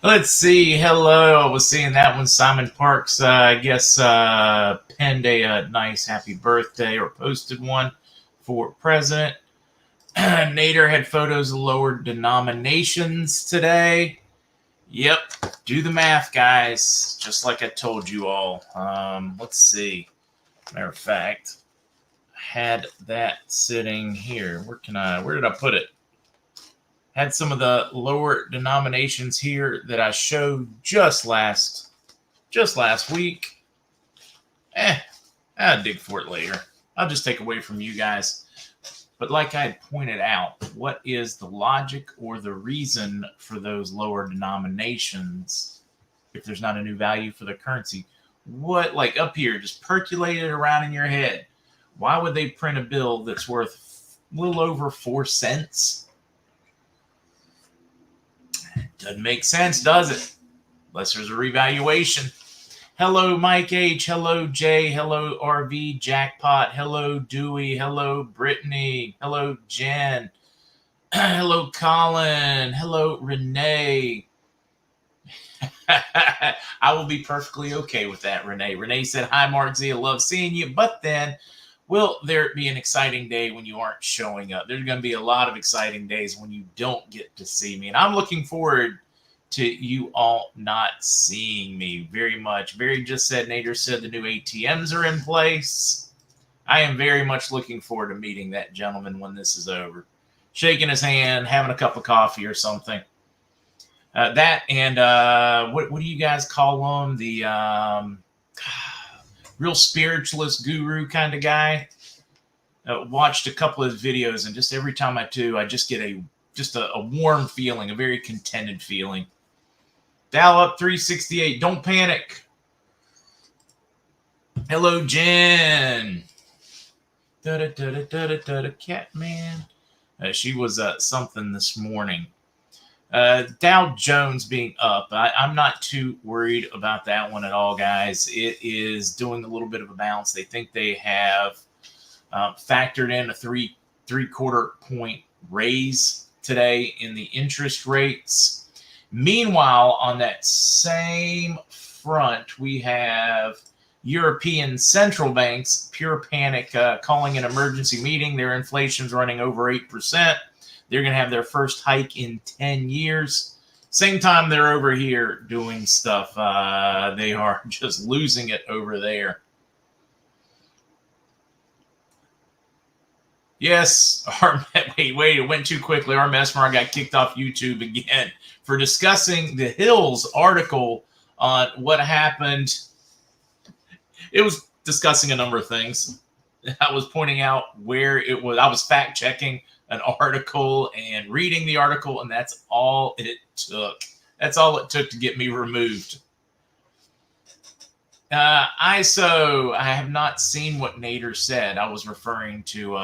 Let's see. Hello. I was seeing that one. Simon Parks, I guess, penned a nice happy birthday or posted one for president. Nader had photos of lower denominations today. Yep. Do the math, guys. Just like I told you all. Let's see. Matter of fact, I had that sitting here. Where did I put it? Had some of the lower denominations here that I showed just last week. I'll dig for it later. I'll just take away from you guys. But like I had pointed out, what is the logic or the reason for those lower denominations if there's not a new value for the currency? What, like up here, just percolate it around in your head. Why would they print a bill that's worth a little over 4 cents? Doesn't make sense, does it? Unless there's a revaluation. Hello, Mike H. Hello, Jay. Hello, RV Jackpot. Hello, Dewey. Hello, Brittany. Hello, Jen. Hello, Colin. Hello, Renee. I will be perfectly okay with that, Renee. Renee said, hi, MarkZ. I love seeing you. But then, will there be an exciting day when you aren't showing up? There's going to be a lot of exciting days when you don't get to see me. And I'm looking forward to you all not seeing me very much. Barry just said, Nader said the new ATMs are in place. I am very much looking forward to meeting that gentleman when this is over. Shaking his hand, having a cup of coffee or something. That and what do you guys call him? The real spiritualist guru kind of guy. Watched a couple of his videos, and just every time I do, I just get a warm feeling, a very contented feeling. Dow up 368. Don't panic. Hello, Jen. Catman. She was something this morning. Dow Jones being up. I'm not too worried about that one at all, guys. It is doing a little bit of a bounce. They think they have factored in a three-quarter point raise today in the interest rates. Meanwhile, on that same front, we have European central banks, pure panic, calling an emergency meeting. Their inflation's running over 8%. They're going to have their first hike in 10 years. Same time they're over here doing stuff. They are just losing it over there. Yes, wait, it went too quickly. Our Mesmer got kicked off YouTube again for discussing the Hills article on what happened. It was discussing a number of things. I was pointing out where it was. I was fact checking an article and reading the article, and that's all it took. That's all it took to get me removed. ISO, I have not seen what Nader said. I was referring to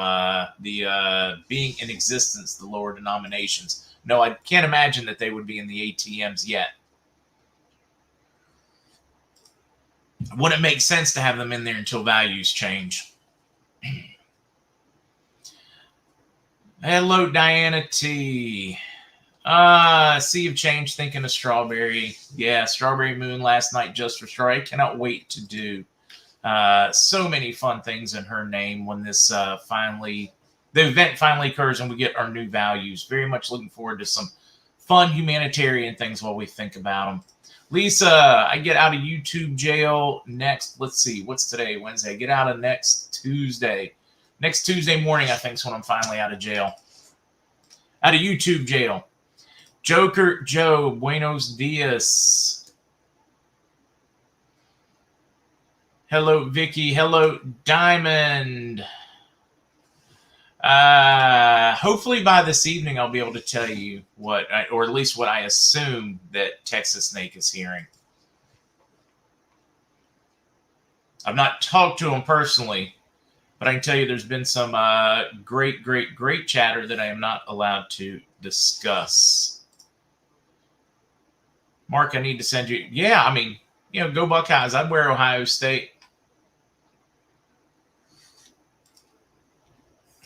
the being in existence, the lower denominations. No, I can't imagine that they would be in the ATMs yet. Wouldn't make sense to have them in there until values change. Hello, Diana T. Sea of Change, thinking of Strawberry. Yeah, Strawberry Moon last night just for Strawberry. I cannot wait to do so many fun things in her name when this the event finally occurs and we get our new values. Very much looking forward to some fun humanitarian things while we think about them. Lisa, I get out of YouTube jail next. Let's see, what's today? Wednesday. I get out of next Tuesday. Next Tuesday morning, I think, is when I'm finally out of jail. Out of YouTube jail. Joker Joe, buenos dias. Hello, Vicky. Hello, Diamond. Hopefully by this evening, I'll be able to tell you or at least what I assume that Texas Snake is hearing. I've not talked to him personally, but I can tell you there's been some great chatter that I am not allowed to discuss. Mark, I need to send you. Yeah, I mean, go Buckeyes. I'd wear Ohio State.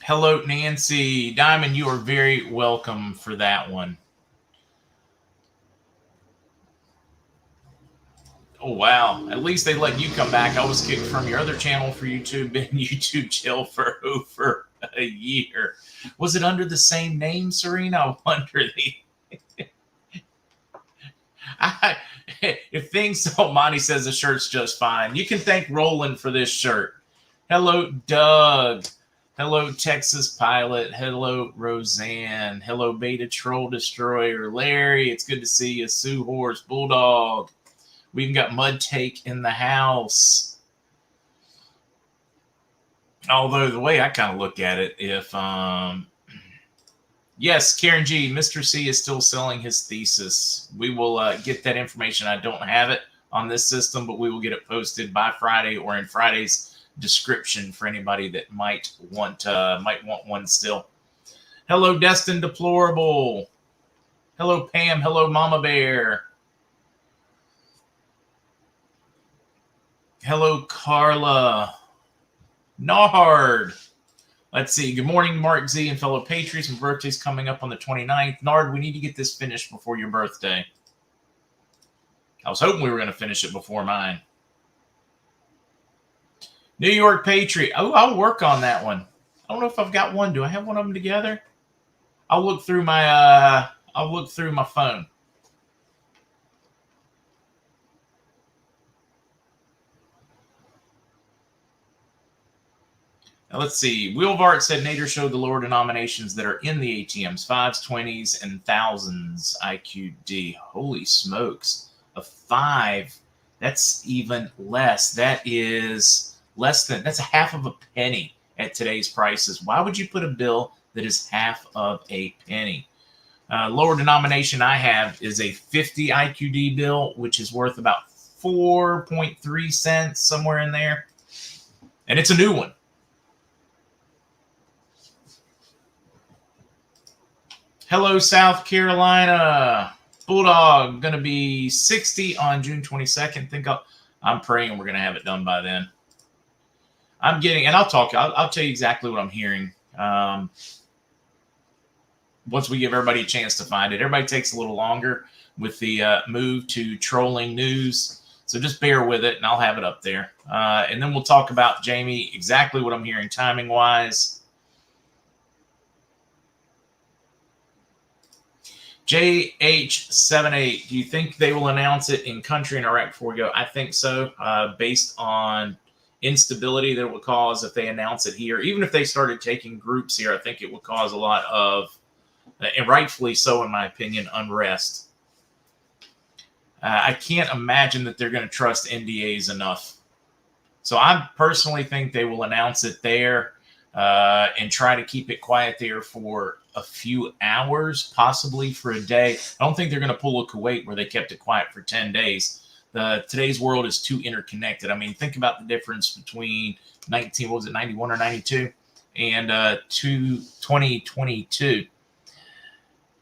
Hello, Nancy. Diamond, you are very welcome for that one. Oh, wow. At least they let you come back. I was kicked from your other channel for YouTube, been in YouTube jail for over a year. Was it under the same name, Serena? I wonder. If things don't, Monty says the shirt's just fine. You can thank Roland for this shirt. Hello, Doug. Hello, Texas Pilot. Hello, Roseanne. Hello, Beta Troll Destroyer. Larry, it's good to see you. Sue Horse, Bulldog. We even got Mud Take in the house. Although the way I kind of look at it, if yes, Karen G, Mr. C is still selling his thesis. We will get that information. I don't have it on this system, but we will get it posted by Friday or in Friday's description for anybody that might want one still. Hello, Destined Deplorable. Hello, Pam. Hello, Mama Bear. Hello, Carla. Nard. Let's see. Good morning, MarkZ and fellow Patriots. My birthday's coming up on the 29th. Nard, we need to get this finished before your birthday. I was hoping we were going to finish it before mine. New York Patriot. Oh, I'll work on that one. I don't know if I've got one. Do I have one of them together? I'll look through my phone. Now, let's see. Wheelvart said Nader showed the lower denominations that are in the ATMs, 5s, 20s, and 1000s IQD. Holy smokes. A 5, that's even less. That is less than, that's a half of a penny at today's prices. Why would you put a bill that is half of a penny? Lower denomination I have is a 50 IQD bill, which is worth about 4.3 cents, somewhere in there. And it's a new one. Hello, South Carolina. Bulldog, going to be 60 on June 22nd. I'm praying we're going to have it done by then. I'm getting, and I'll tell you exactly what I'm hearing once we give everybody a chance to find it. Everybody takes a little longer with the move to trolling news. So just bear with it, and I'll have it up there. And then we'll talk about, Jamie, exactly what I'm hearing timing-wise. JH78, do you think they will announce it in country in Iraq before we go? I think so, based on instability that it would cause if they announce it here. Even if they started taking groups here, I think it would cause a lot of, and rightfully so in my opinion, unrest. I can't imagine that they're going to trust NDAs enough. So I personally think they will announce it there and try to keep it quiet there for a few hours, possibly for a day. I don't think they're going to pull a Kuwait where they kept it quiet for 10 days. Today's world is too interconnected. I mean, think about the difference between 91 or 92 and 2022.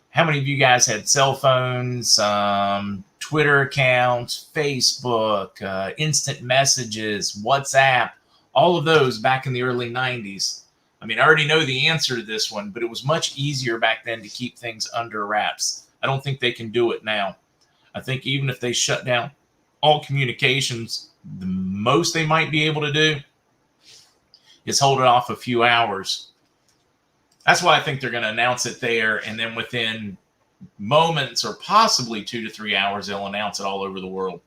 How many of you guys had cell phones, Twitter accounts, Facebook, instant messages, WhatsApp, all of those back in the early 90s? I mean, I already know the answer to this one, but it was much easier back then to keep things under wraps. I don't think they can do it now. I think even if they shut down all communications, the most they might be able to do is hold it off a few hours. That's why I think they're going to announce it there, and then within moments or possibly 2 to 3 hours, they'll announce it all over the world.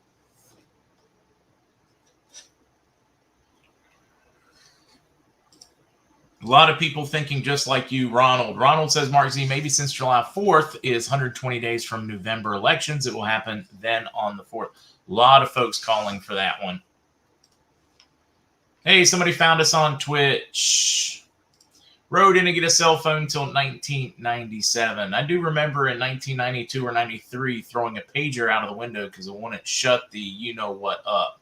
A lot of people thinking just like you, Ronald. Ronald says, MarkZ, maybe since July 4th is 120 days from November elections, it will happen then on the 4th. A lot of folks calling for that one. Hey, somebody found us on Twitch. Roe didn't get a cell phone until 1997. I do remember in 1992 or 93 throwing a pager out of the window because it wouldn't shut the you-know-what up.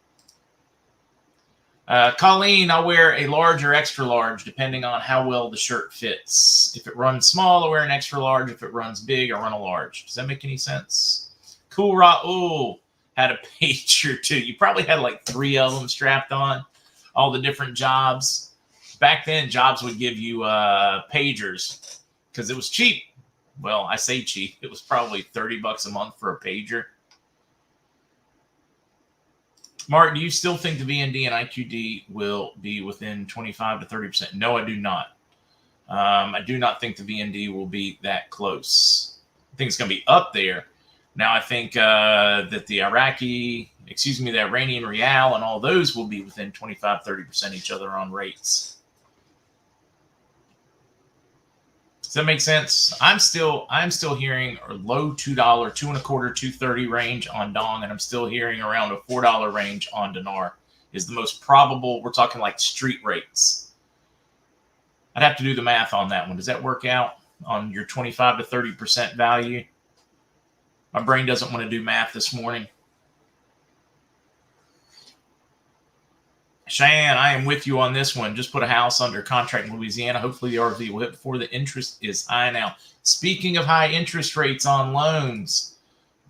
Colleen, I'll wear a large or extra large depending on how well the shirt fits. If it runs small, I'll wear an extra large. If it runs big, I'll run a large. Does that make any sense? Cool Raul had a pager too. You probably had like 3 of them strapped on, all the different jobs. Back then, jobs would give you pagers because it was cheap. Well, I say cheap. It was probably $30 a month for a pager. Mark, do you still think the VND and IQD will be within 25 to 30%? No, I do not. I do not think the VND will be that close. I think it's going to be up there. Now, I think that the Iranian Rial and all those will be within 25, 30% each other on rates. Does that make sense? I'm still hearing a low $2, $2.25, $2.30 range on Dong, and I'm still hearing around a $4 range on dinar is the most probable. We're talking like street rates. I'd have to do the math on that one. Does that work out on your 25 to 30% value? My brain doesn't want to do math this morning. Cheyenne, I am with you on this one. Just put a house under contract in Louisiana. Hopefully the RV will hit before the interest is high now. Speaking of high interest rates on loans,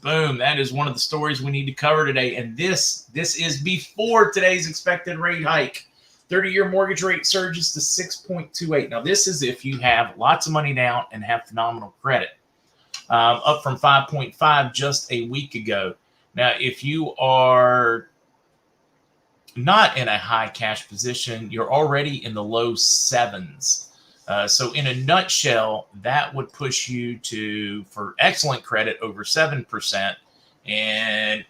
boom, that is one of the stories we need to cover today. And this is before today's expected rate hike. 30-year mortgage rate surges to 6.28. Now, this is if you have lots of money down and have phenomenal credit, up from 5.5 just a week ago. Now, if you are not in a high cash position, you're already in the low sevens. So in a nutshell, that would push you to, for excellent credit, over 7%, and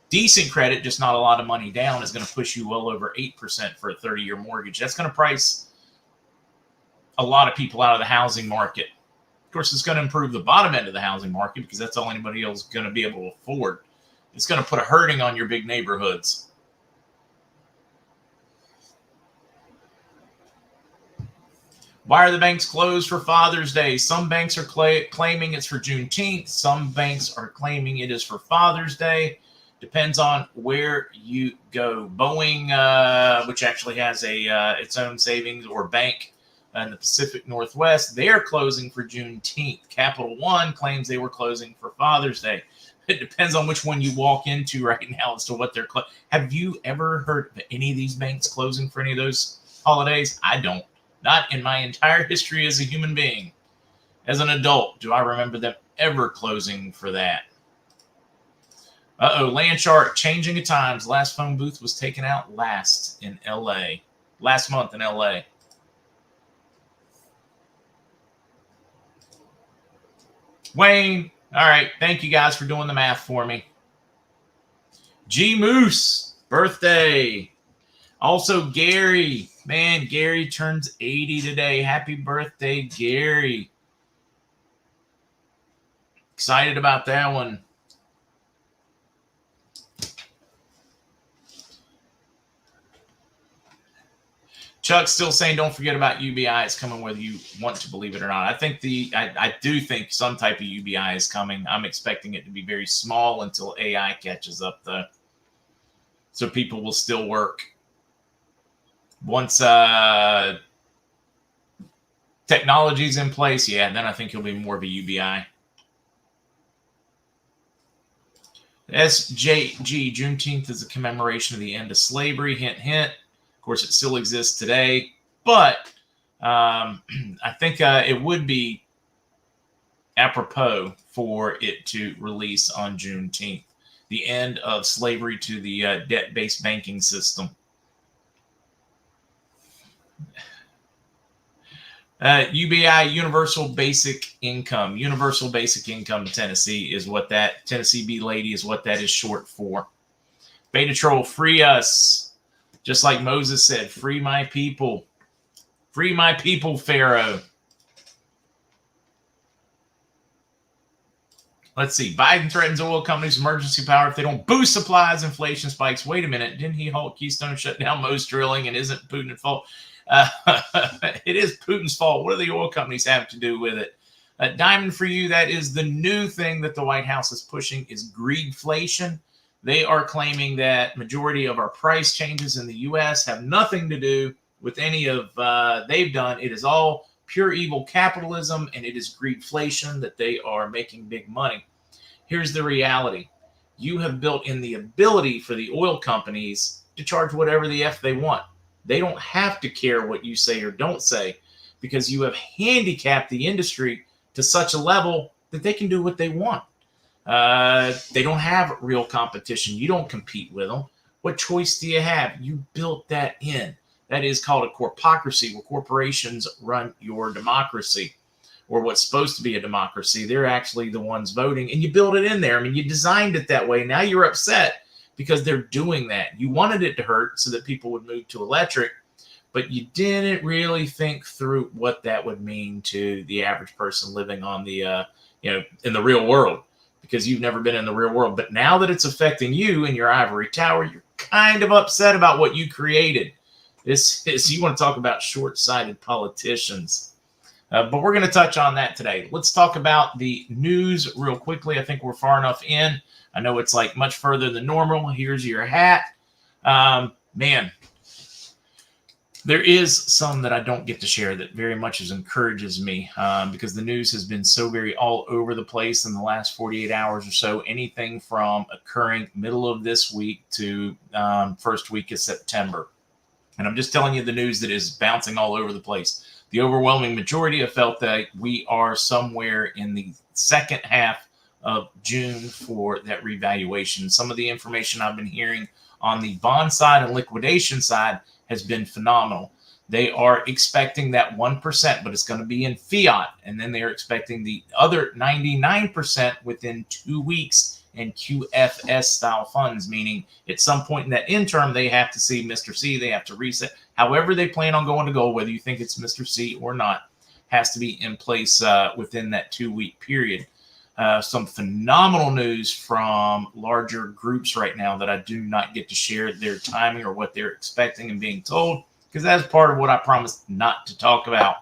decent credit, just not a lot of money down, is going to push you well over 8% for a 30-year mortgage. That's going to price a lot of people out of the housing market. Of course, it's going to improve the bottom end of the housing market because that's all anybody else is going to be able to afford. It's going to put a hurting on your big neighborhoods. Why are the banks closed for Father's Day? Some banks are claiming it's for Juneteenth. Some banks are claiming it is for Father's Day. Depends on where you go. Boeing, which actually has its own savings or bank in the Pacific Northwest, they're closing for Juneteenth. Capital One claims they were closing for Father's Day. It depends on which one you walk into right now as to what they're closing. Have you ever heard of any of these banks closing for any of those holidays? I don't. Not in my entire history as a human being. As an adult, do I remember them ever closing for that? Land chart, changing of times. Last phone booth was taken out last month in LA. Wayne, all right. Thank you guys for doing the math for me. G Moose, birthday. Also, Gary. Man, Gary turns 80 today. Happy birthday, Gary. Excited about that one. Chuck's still saying don't forget about UBI. It's coming whether you want to believe it or not. I do think some type of UBI is coming. I'm expecting it to be very small until AI catches up, though. So people will still work. Once technology's in place, then I think it'll be more of a UBI. SJG, Juneteenth is a commemoration of the end of slavery. Hint, hint. Of course, it still exists today. But I think it would be apropos for it to release on Juneteenth. The end of slavery to the debt-based banking system. UBI, Universal Basic Income. Universal Basic Income in Tennessee is what that, Tennessee B Lady is what that is short for. Beta Troll, free us. Just like Moses said, free my people. Free my people, Pharaoh. Let's see. Biden threatens oil companies emergency power if they don't boost supplies, inflation spikes. Wait a minute. Didn't he halt Keystone, shut down most drilling, and isn't Putin at fault? It is Putin's fault. What do the oil companies have to do with it? Diamond for you, that is the new thing that the White House is pushing is greedflation. They are claiming that majority of our price changes in the U.S. have nothing to do with any of they've done. It is all pure evil capitalism, and it is greedflation that they are making big money. Here's the reality. You have built in the ability for the oil companies to charge whatever the F they want. They don't have to care what you say or don't say because you have handicapped the industry to such a level that they can do what they want. They don't have real competition. You don't compete with them. What choice do you have? You built that in. That is called a corpocracy, where corporations run your democracy, or what's supposed to be a democracy. They're actually the ones voting, and you build it in there. I mean, you designed it that way. Now you're upset because they're doing that. You wanted it to hurt so that people would move to electric, but you didn't really think through what that would mean to the average person living on the, in the real world, because you've never been in the real world. But now that it's affecting you in your ivory tower, you're kind of upset about what you created. You want to talk about short-sighted politicians. But we're going to touch on that today. Let's talk about the news real quickly. I think we're far enough in. I know it's like much further than normal. Here's your hat. Man, there is some that I don't get to share that very much encourages me, because the news has been so very all over the place in the last 48 hours or so. Anything from occurring middle of this week to first week of September. And I'm just telling you the news that is bouncing all over the place. The overwhelming majority have felt that we are somewhere in the second half of June for that revaluation. Some of the information I've been hearing on the bond side and liquidation side has been phenomenal. They are expecting that 1%, but it's going to be in fiat. And then they're expecting the other 99% within 2 weeks in QFS style funds, meaning at some point in that interim, they have to see Mr. C, they have to reset. However they plan on going to gold, whether you think it's Mr. C or not, has to be in place within that 2-week period. Some phenomenal news from larger groups right now that I do not get to share their timing or what they're expecting and being told, because that's part of what I promised not to talk about.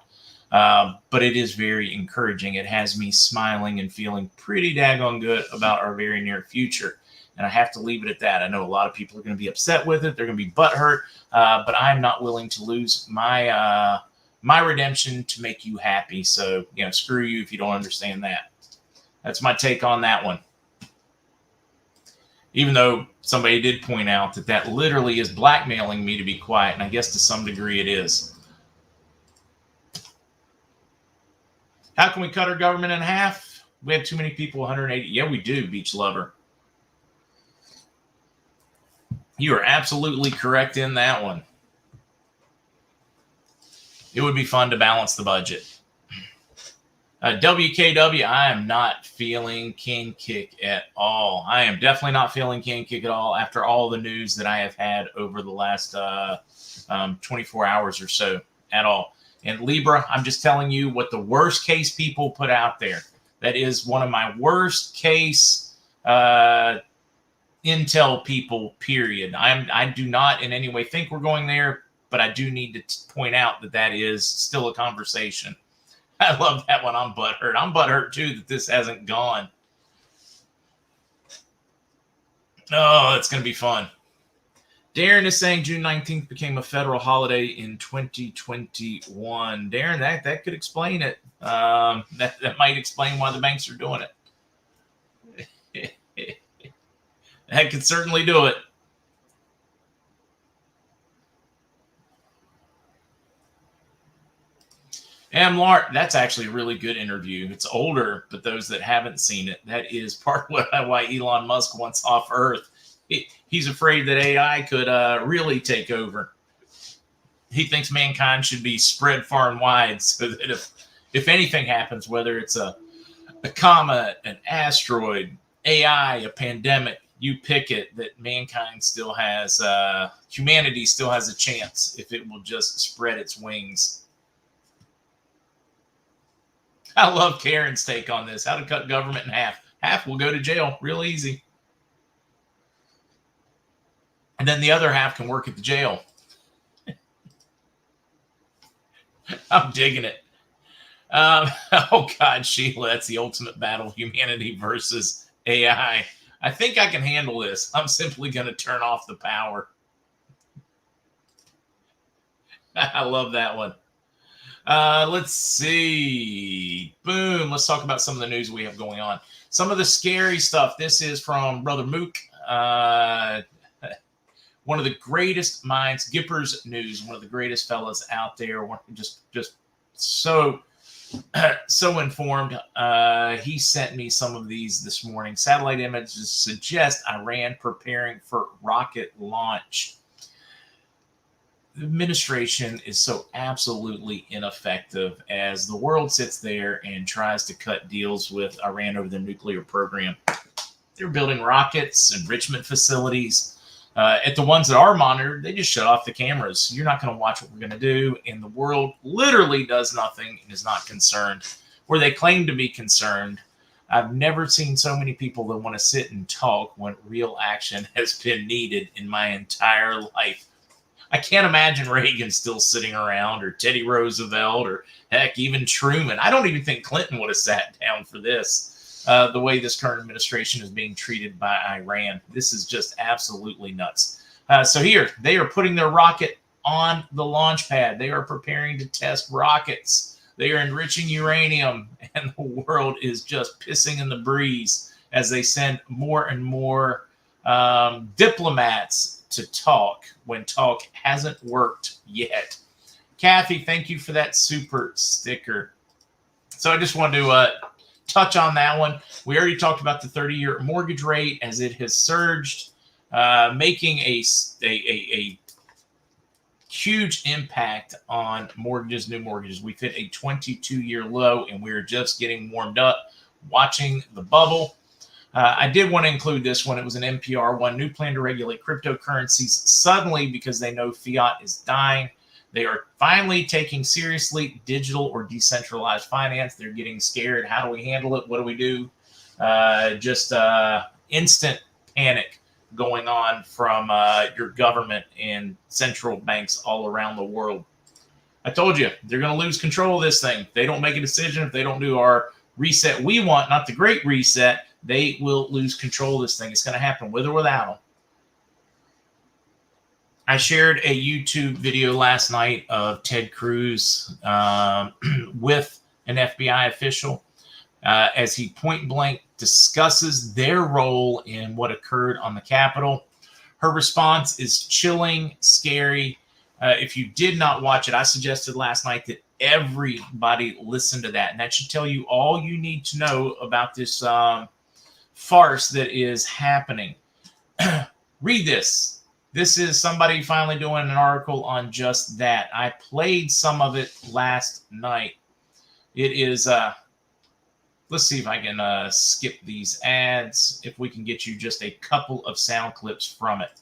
But it is very encouraging. It has me smiling and feeling pretty daggone good about our very near future. And I have to leave it at that. I know a lot of people are going to be upset with it. They're going to be butthurt, but I'm not willing to lose my redemption to make you happy. So, screw you if you don't understand that. That's my take on that one. Even though somebody did point out that literally is blackmailing me to be quiet, and I guess to some degree it is. How can we cut our government in half? We have too many people, 180. Yeah, we do, beach lover. You are absolutely correct in that one. It would be fun to balance the budget. WKW, I am not feeling King Kick at all. I am definitely not feeling King Kick at all after all the news that I have had over the last 24 hours or so at all. And Libra, I'm just telling you what the worst case people put out there. That is one of my worst case intel people, period. I do not in any way think we're going there, but I do need to point out that is still a conversation. I love that one. I'm butthurt. I'm butthurt, too, that this hasn't gone. Oh, it's going to be fun. Darren is saying June 19th became a federal holiday in 2021. Darren, that could explain it. That might explain why the banks are doing it. That could certainly do it. Lark, that's actually a really good interview. It's older, but those that haven't seen it, that is part of why Elon Musk wants off Earth. He's afraid that AI could really take over. He thinks mankind should be spread far and wide so that if anything happens, whether it's a comet, an asteroid, AI, a pandemic, you pick it, that mankind still has, humanity still has a chance if it will just spread its wings. I love Karen's take on this. How to cut government in half. Half will go to jail. Real easy. And then the other half can work at the jail. I'm digging it. Oh, God, Sheila, that's the ultimate battle. Humanity versus AI. I think I can handle this. I'm simply going to turn off the power. I love that one. Let's see. Boom. Let's talk about some of the news we have going on. Some of the scary stuff. This is from Brother Mook. One of the greatest minds, Gipper's News, one of the greatest fellas out there. Just so so informed. He sent me some of these this morning. Satellite images suggest Iran preparing for rocket launch. The administration is so absolutely ineffective as the world sits there and tries to cut deals with Iran over their nuclear program. They're building rockets, enrichment facilities. At the ones that are monitored, they just shut off the cameras. You're not going to watch what we're going to do. And the world literally does nothing and is not concerned. Where they claim to be concerned, I've never seen so many people that want to sit and talk when real action has been needed in my entire life. I can't imagine Reagan still sitting around, or Teddy Roosevelt, or heck, even Truman. I don't even think Clinton would have sat down for this. The way this current administration is being treated by Iran. This is just absolutely nuts. So here, they are putting their rocket on the launch pad. They are preparing to test rockets. They are enriching uranium, and the world is just pissing in the breeze as they send more and more diplomats to talk when talk hasn't worked yet. Kathy, thank you for that super sticker. So I just wanted to touch on that one. We already talked about the 30-year mortgage rate as it has surged, making a huge impact on mortgages, new mortgages. We've hit a 22-year low, and we're just getting warmed up, watching the bubble. I did want to include this one. It was an NPR one. New plan to regulate cryptocurrencies suddenly because they know fiat is dying. They are finally taking seriously digital or decentralized finance. They're getting scared. How do we handle it? What do we do? Just instant panic going on from your government and central banks all around the world. I told you, they're going to lose control of this thing. If they don't make a decision, if they don't do our reset we want, not the great reset, they will lose control of this thing. It's going to happen with or without them. I shared a YouTube video last night of Ted Cruz with an FBI official as he point blank discusses their role in what occurred on the Capitol. Her response is chilling, scary. If you did not watch it, I suggested last night that everybody listen to that. And that should tell you all you need to know about this farce that is happening. Read this. This is somebody finally doing an article on just that. I played some of it last night. It is, let's see if I can skip these ads, if we can get you just a couple of sound clips from it.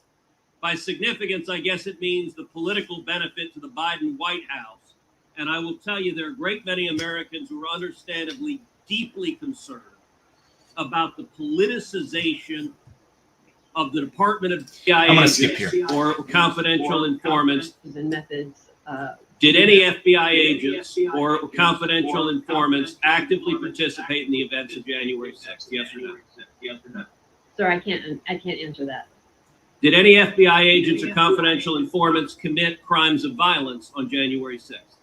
By significance, I guess it means the political benefit to the Biden White House. And I will tell you, there are a great many Americans who are understandably deeply concerned about the politicization of the Department of FBI or confidential informants. And methods. Did any FBI agents or confidential informants actively participate in the events of January 6th? Yes or no? Yes or no? Sir, I can't answer that. Did any FBI agents or confidential informants commit crimes of violence on January 6th?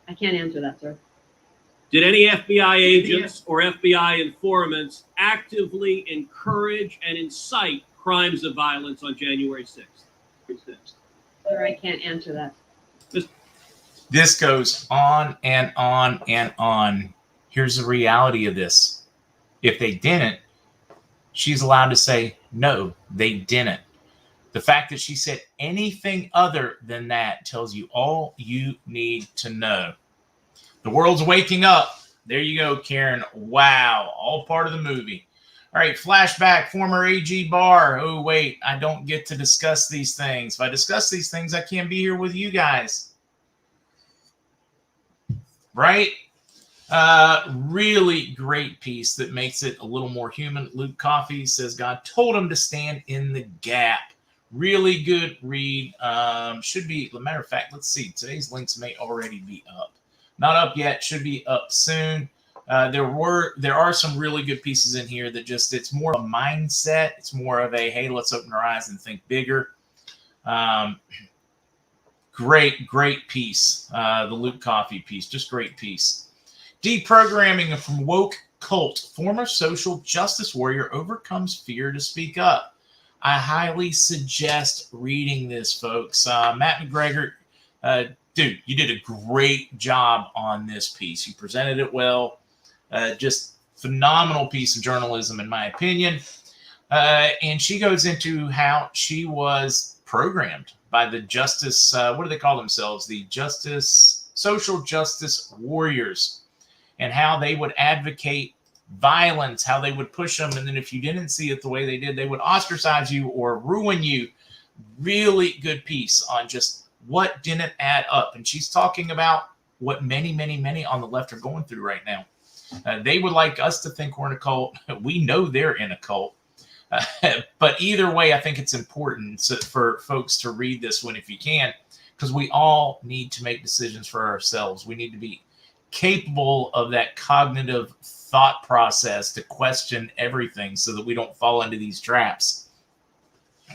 I can't answer that, sir. Did any FBI agents or FBI informants actively encourage and incite crimes of violence on January 6th? Sir, I can't answer that. This goes on and on and on. Here's the reality of this. If they didn't, she's allowed to say, no, they didn't. The fact that she said anything other than that tells you all you need to know. The world's waking up. There you go, Karen. Wow. All part of the movie. All right, flashback, former AG Barr. Oh, wait, I don't get to discuss these things. If I discuss these things, I can't be here with you guys. Right? Really great piece that makes it a little more human. Luke Coffey says God told him to stand in the gap. Really good read. Should be, as a matter of fact, let's see. Today's links may already be up. Not up yet. Should be up soon. There are some really good pieces in here that just, it's more of a mindset. It's more of a, hey, let's open our eyes and think bigger. Great piece. The Luke Coffey piece, just great piece. Deprogramming from woke cult. Former social justice warrior overcomes fear to speak up. I highly suggest reading this, folks. Matt McGregor dude, you did a great job on this piece. You presented it well. Just phenomenal piece of journalism, in my opinion. And she goes into how she was programmed by the justice, what do they call themselves? The social justice warriors, and how they would advocate violence, how they would push them. And then if you didn't see it the way they did, they would ostracize you or ruin you. Really good piece on just what didn't add up. And she's talking about what many, many, many on the left are going through right now. They would like us to think we're in a cult. We know they're in a cult. But either way, I think it's important for folks to read this one if you can, because we all need to make decisions for ourselves. We need to be capable of that cognitive thought process to question everything so that we don't fall into these traps.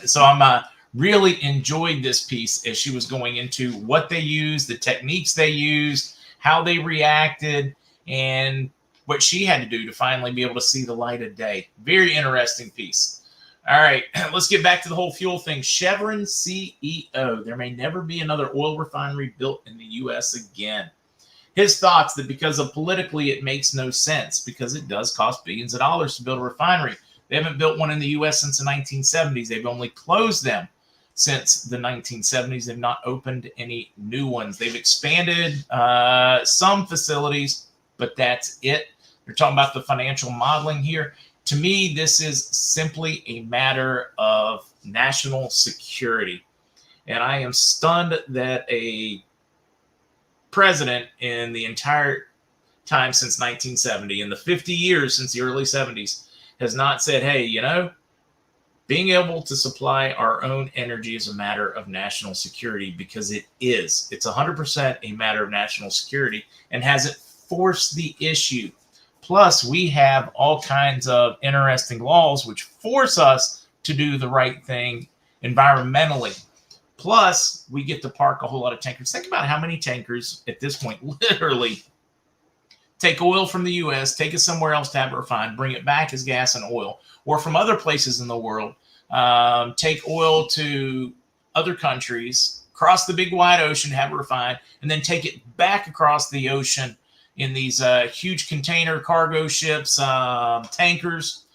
So I'm really enjoyed this piece as she was going into what they used, the techniques they used, how they reacted, and what she had to do to finally be able to see the light of day. Very interesting piece. All right, let's get back to the whole fuel thing. Chevron CEO, there may never be another oil refinery built in the U.S. again. His thoughts that because of politically it makes no sense because it does cost billions of dollars to build a refinery. They haven't built one in the U.S. since the 1970s. They've only closed them since the 1970s. They've not opened any new ones. They've expanded some facilities, but that's it. They're talking about the financial modeling here. To me, this is simply a matter of national security. And I am stunned that a president in the entire time since 1970, in the 50 years since the early 70s, has not said, hey, you know, being able to supply our own energy is a matter of national security, because it is. It's 100% a matter of national security and hasn't forced the issue. Plus, we have all kinds of interesting laws which force us to do the right thing environmentally. Plus, we get to park a whole lot of tankers. Think about how many tankers at this point literally take oil from the U.S., take it somewhere else to have it refined, bring it back as gas and oil, or from other places in the world, take oil to other countries, cross the big wide ocean, have it refined, and then take it back across the ocean in these huge container cargo ships, tankers,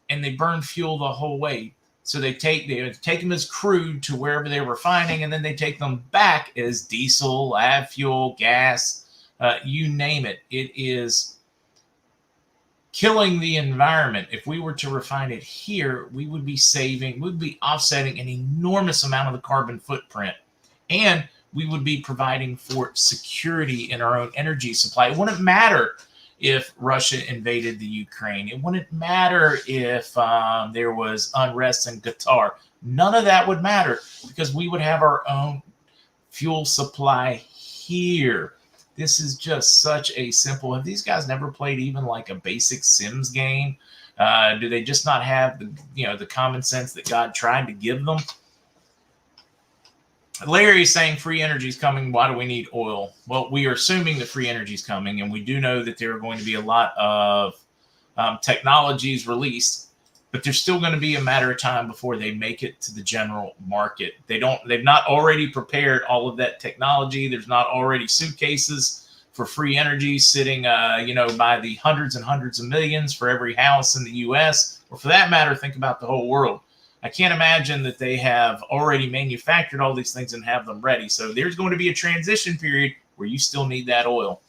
and they burn fuel the whole way. So they take them as crude to wherever they're refining, and then they take them back as diesel, av fuel, gas, you name it. It is killing the environment. If we were to refine it here, we would be offsetting an enormous amount of the carbon footprint, and we would be providing for security in our own energy supply. It wouldn't matter if Russia invaded the Ukraine. It wouldn't matter if there was unrest in Qatar. None of that would matter because we would have our own fuel supply here. This is just such a simple. Have these guys never played even like a basic Sims game? Do they just not have the common sense that God tried to give them? Larry is saying free energy is coming. Why do we need oil? Well, we are assuming that free energy is coming, and we do know that there are going to be a lot of technologies released, but there's still going to be a matter of time before they make it to the general market. They've not already prepared all of that technology. There's not already suitcases for free energy sitting, by the hundreds and hundreds of millions for every house in the U.S., or for that matter, think about the whole world. I can't imagine that they have already manufactured all these things and have them ready. So there's going to be a transition period where you still need that oil.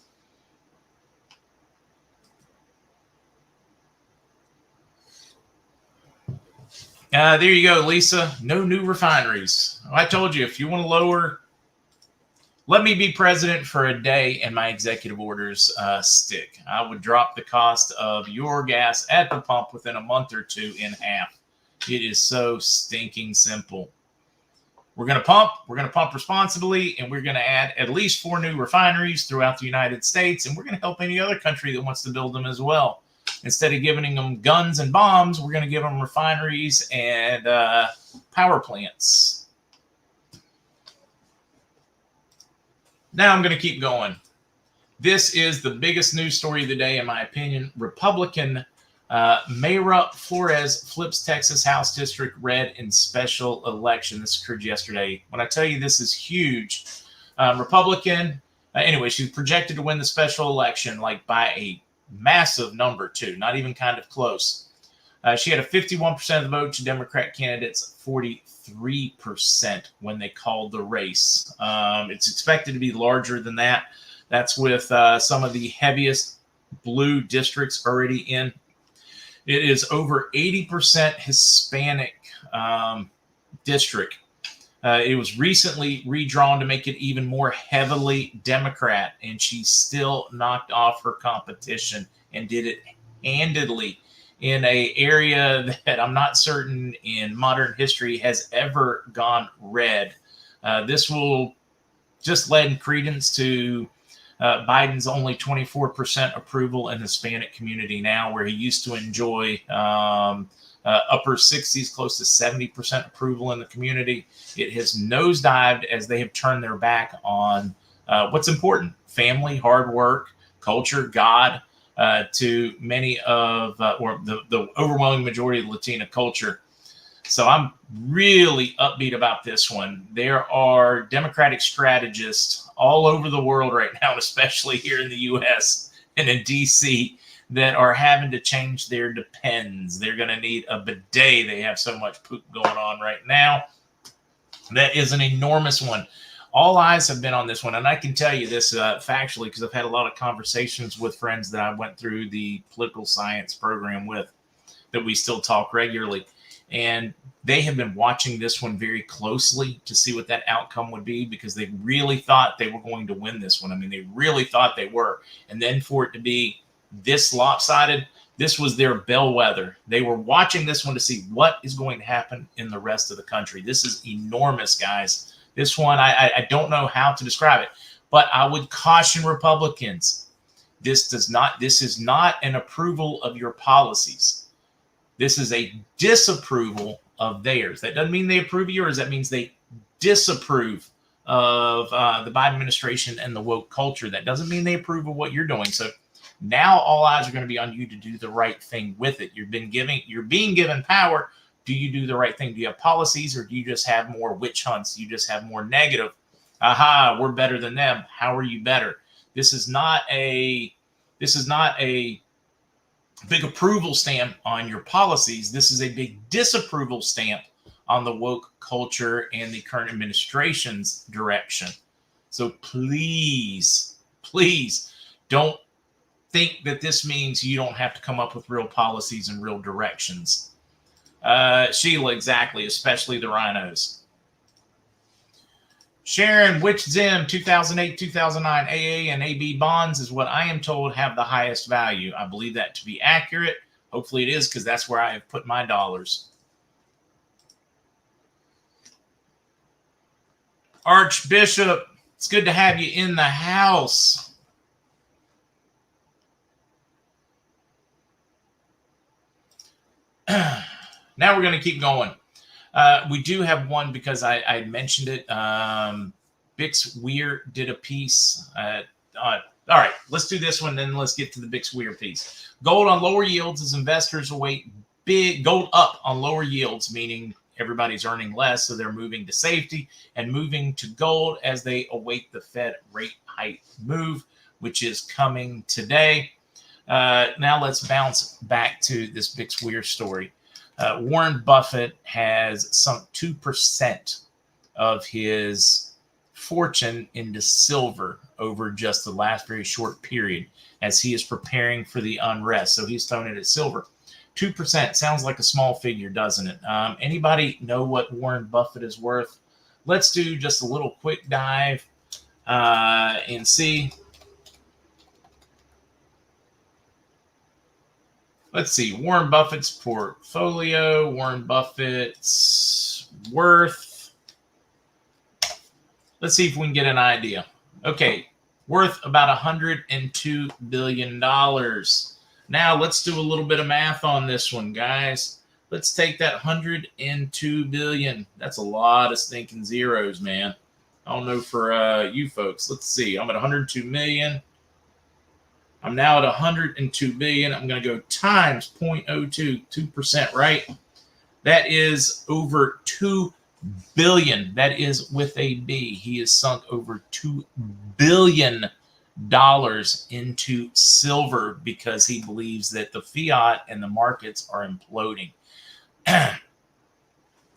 There you go, Lisa. No new refineries. I told you, if you want to lower, let me be president for a day and my executive orders stick. I would drop the cost of your gas at the pump within a month or two in half. It is so stinking simple. We're going to pump responsibly, and we're going to add at least 4 new refineries throughout the United States, and we're going to help any other country that wants to build them as well. Instead of giving them guns and bombs, we're going to give them refineries and power plants. Now I'm going to keep going. This is the biggest news story of the day, in my opinion. Republican Mayra Flores flips Texas House District red in special election. This occurred yesterday. When I tell you this is huge, Republican. Anyway, she's projected to win the special election like by a massive number too, not even kind of close. She had a 51% of the vote to Democrat candidates, 43% when they called the race. It's expected to be larger than that. That's with some of the heaviest blue districts already in. It is over 80% Hispanic district. It was recently redrawn to make it even more heavily Democrat, and she still knocked off her competition and did it handedly in an area that I'm not certain in modern history has ever gone red. This will just lend credence to Biden's only 24% approval in the Hispanic community now, where he used to enjoy upper 60s, close to 70% approval in the community. It has nosedived as they have turned their back on what's important: family, hard work, culture, God, to many of, or the overwhelming majority of Latina culture. So I'm really upbeat about this one. There are Democratic strategists all over the world right now, especially here in the U.S. and in D.C., that are having to change their depends. They're going to need a bidet. They have so much poop going on right now. That is an enormous one. All eyes have been on this one. And I can tell you this factually, because I've had a lot of conversations with friends that I went through the political science program with, that we still talk regularly. And they have been watching this one very closely to see what that outcome would be, because they really thought they were going to win this one. I mean, they really thought they were. And then for it to be this lopsided, this was their bellwether. They were watching this one to see what is going to happen in the rest of the country. This is enormous, guys. This one, I don't know how to describe it, but I would caution Republicans. This is not an approval of your policies. This is a disapproval of theirs. That doesn't mean they approve of yours. That means they disapprove of the Biden administration and the woke culture. That doesn't mean they approve of what you're doing. So now all eyes are going to be on you to do the right thing with it. You're being given power. Do you do the right thing? Do you have policies, or do you just have more witch hunts? Do you just have more negative? Aha, we're better than them. How are you better? This is not a big approval stamp on your policies. This is a big disapproval stamp on the woke culture and the current administration's direction. So please don't think that this means you don't have to come up with real policies and real directions. Sheila, exactly, especially the rhinos. Sharon, which Zim 2008, 2009 AA and AB bonds is what I am told have the highest value. I believe that to be accurate. Hopefully it is, because that's where I have put my dollars. Archbishop, it's good to have you in the house. Now we're going to keep going. We do have one, because I mentioned it. Bix Weir did a piece. All right, let's do this one, then let's get to the Bix Weir piece. Gold on lower yields as investors await gold up on lower yields, meaning everybody's earning less, so they're moving to safety and moving to gold as they await the Fed rate hike move, which is coming today. Now let's bounce back to this Bix Weir story. Warren Buffett has sunk 2% of his fortune into silver over just the last very short period as he is preparing for the unrest. So he's thrown it at silver. 2% sounds like a small figure, doesn't it? Anybody know what Warren Buffett is worth? Let's do just a little quick dive and see. Let's see, Warren Buffett's portfolio, Warren Buffett's worth. Let's see if we can get an idea. Okay, worth about $102 billion. Now let's do a little bit of math on this one, guys. Let's take that $102 billion. That's a lot of stinking zeros, man. I don't know for you folks. Let's see, I'm at 102 million. I'm now at 102 billion. I'm going to go times 0.02, 2%, right? That is over $2 billion. That is with a B. He has sunk over $2 billion into silver because he believes that the fiat and the markets are imploding.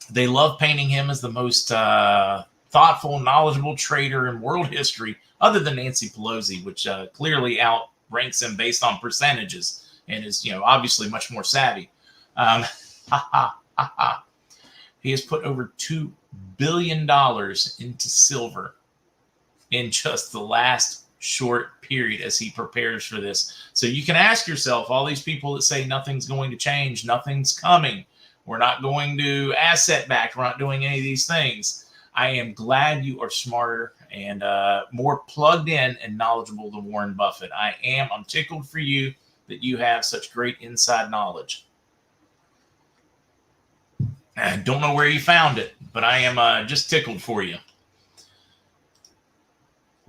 They love painting him as the most thoughtful, knowledgeable trader in world history, other than Nancy Pelosi, which clearly outranks him based on percentages and is, obviously much more savvy. He has put over $2 billion into silver in just the last short period as he prepares for this. So you can ask yourself, all these people that say nothing's going to change, nothing's coming, we're not going to asset back, we're not doing any of these things. I am glad you are smarter and more plugged in and knowledgeable than Warren Buffett. I'm tickled for you that you have such great inside knowledge. I don't know where you found it, but I am just tickled for you.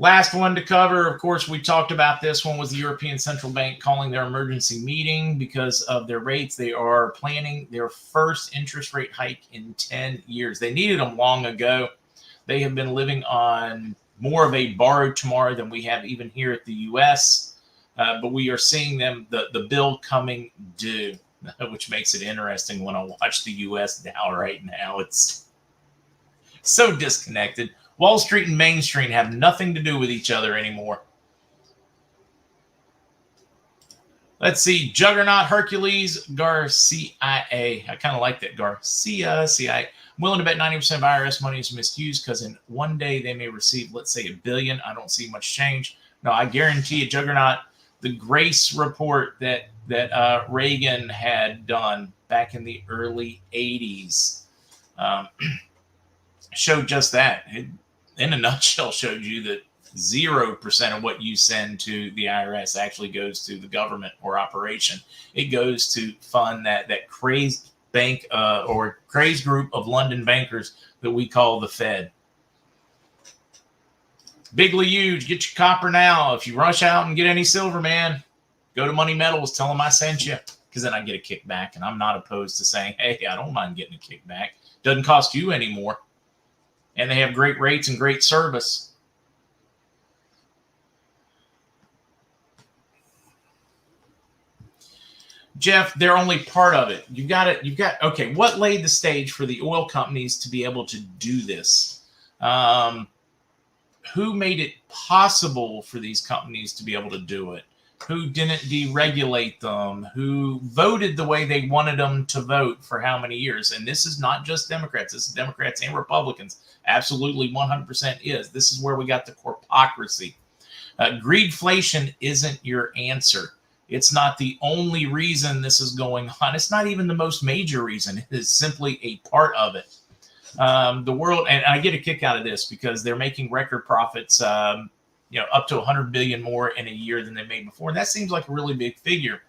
Last one to cover, of course, we talked about this one, was the European Central Bank calling their emergency meeting because of their rates. They are planning their first interest rate hike in 10 years. They needed them long ago. They have been living on more of a borrowed tomorrow than we have even here at the U.S., but we are seeing the bill coming due, which makes it interesting when I watch the U.S. Dow right now. It's so disconnected. Wall Street and Main Street have nothing to do with each other anymore. Let's see. Juggernaut Hercules Garcia. I kind of like that. Garcia. I'm willing to bet 90% of IRS money is misused because in one day they may receive, let's say, $1 billion. I don't see much change. No, I guarantee you, Juggernaut, the Grace report that Reagan had done back in the early 80s showed just that. It, in a nutshell, showed you that 0% of what you send to the IRS actually goes to the government or operation. It goes to fund that crazed bank or crazed group of London bankers that we call the Fed. Bigly huge. Get your copper now. If you rush out and get any silver, man, go to Money Metals. Tell them I sent you, because then I get a kickback. And I'm not opposed to saying, hey, I don't mind getting a kickback. Doesn't cost you anymore. And they have great rates and great service. Jeff, they're only part of it. Okay, what laid the stage for the oil companies to be able to do this? Who made it possible for these companies to be able to do it? Who didn't deregulate them? Who voted the way they wanted them to vote for how many years? And this is not just Democrats. This is Democrats and Republicans. Absolutely 100% is. This is where we got the corpocracy. Greedflation isn't your answer. It's not the only reason this is going on. It's not even the most major reason. It is simply a part of it. The world, and I get a kick out of this because they're making record profits, up to 100 billion more in a year than they made before. And that seems like a really big figure.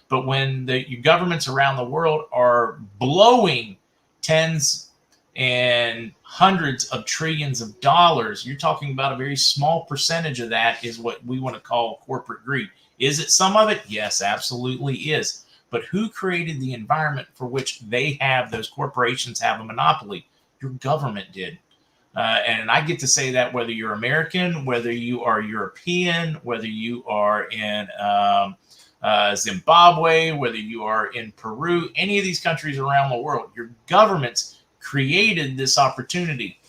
But when the governments around the world are blowing tens and hundreds of trillions of dollars, you're talking about a very small percentage of that is what we want to call corporate greed. Is it some of it? Yes, absolutely is. But who created the environment for which those corporations have a monopoly? Your government did. And I get to say that whether you're American, whether you are European, whether you are in Zimbabwe, whether you are in Peru, any of these countries around the world, your governments created this opportunity.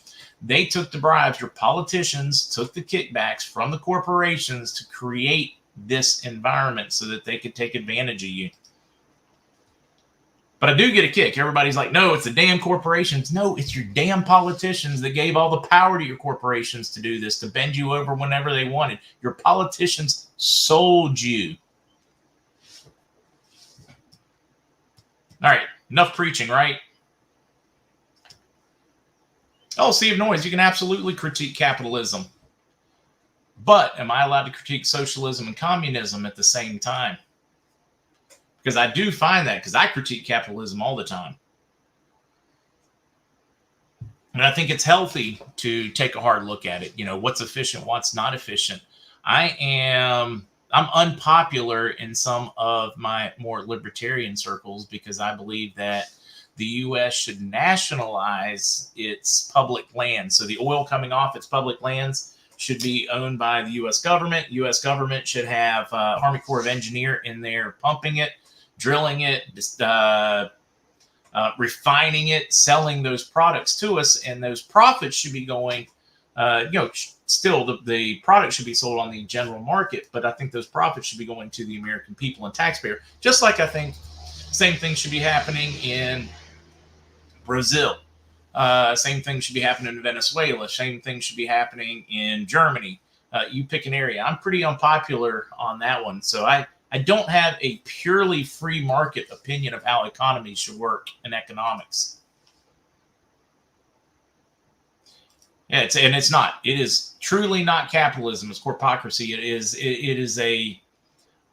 They took the bribes. Your politicians took the kickbacks from the corporations to create this environment so that they could take advantage of you. But I do get a kick. Everybody's like, no, it's the damn corporations. No, it's your damn politicians that gave all the power to your corporations to do this, to bend you over whenever they wanted. Your politicians sold you. All right, enough preaching, right? Oh, sea of noise. You can absolutely critique capitalism. But am I allowed to critique socialism and communism at the same time? Because I do find that, because I critique capitalism all the time. And I think it's healthy to take a hard look at it. What's efficient, what's not efficient. I'm unpopular in some of my more libertarian circles because I believe that the U.S. should nationalize its public lands. So the oil coming off its public lands should be owned by the U.S. government. U.S. government should have Army Corps of Engineer in there pumping it, drilling it, refining it, selling those products to us, and those profits should be going, still the product should be sold on the general market, but I think those profits should be going to the American people and taxpayer. Just like I think same thing should be happening in Brazil. Same thing should be happening in Venezuela. Same thing should be happening in Germany. You pick an area. I'm pretty unpopular on that one. So I don't have a purely free market opinion of how economies should work in economics. Yeah, it's not. It is truly not capitalism. It's corpocracy. It is a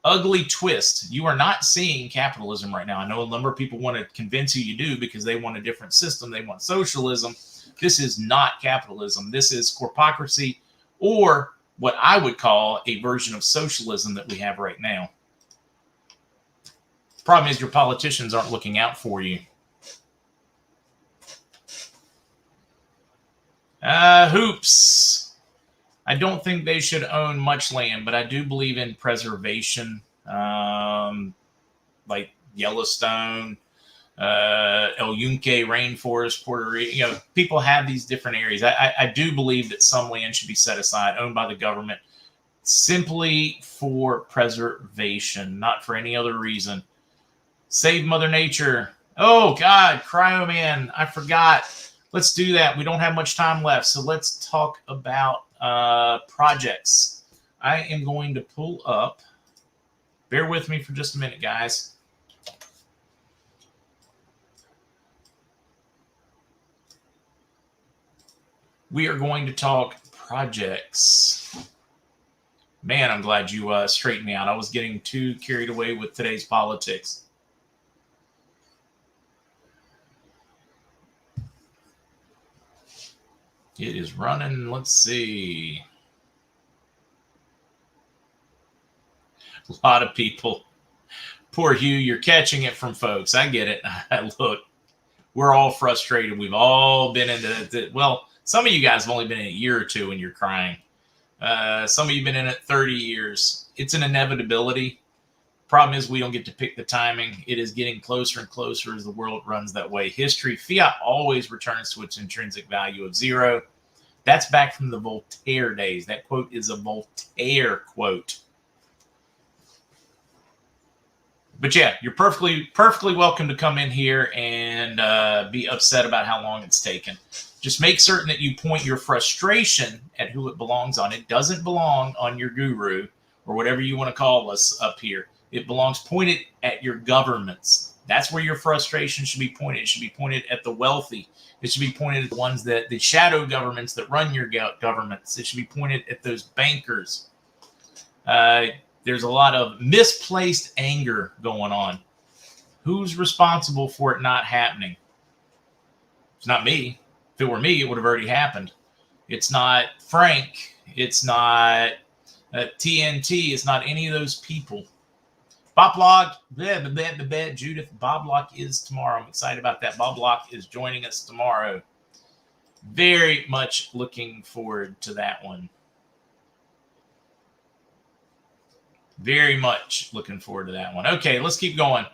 ugly twist. You are not seeing capitalism right now. I know a number of people want to convince you do because they want a different system. They want socialism. This is not capitalism. This is corpocracy, or what I would call a version of socialism that we have right now. Problem is your politicians aren't looking out for you. Hoops. I don't think they should own much land, but I do believe in preservation, like Yellowstone, El Yunque rainforest, Puerto Rico. People have these different areas. I do believe that some land should be set aside, owned by the government, simply for preservation, not for any other reason. Save Mother Nature. Oh, God, Cryo Man, I forgot. Let's do that. We don't have much time left, so let's talk about projects. I am going to pull up. Bear with me for just a minute, guys. We are going to talk projects. Man, I'm glad you straightened me out. I was getting too carried away with today's politics. It is running. Let's see. A lot of people. Poor Hugh, you're catching it from folks. I get it. Look, we're all frustrated. We've all been into it. Well, some of you guys have only been in a year or two and you're crying. Some of you have been in it 30 years. It's an inevitability. Problem is we don't get to pick the timing. It is getting closer and closer as the world runs that way. History, fiat always returns to its intrinsic value of zero. That's back from the Voltaire days. That quote is a Voltaire quote. But yeah, you're perfectly welcome to come in here and be upset about how long it's taken. Just make certain that you point your frustration at who it belongs on. It doesn't belong on your guru or whatever you want to call us up here. It belongs pointed at your governments. That's where your frustration should be pointed. It should be pointed at the wealthy. It should be pointed at the ones that the shadow governments that run your governments. It should be pointed at those bankers. There's a lot of misplaced anger going on. Who's responsible for it not happening? It's not me. If it were me, it would have already happened. It's not Frank. It's not TNT. It's not any of those people. Bob Locke, Judith, Bob Locke is tomorrow. I'm excited about that. Bob Locke is joining us tomorrow. Very much looking forward to that one. Very much looking forward to that one. Okay, let's keep going.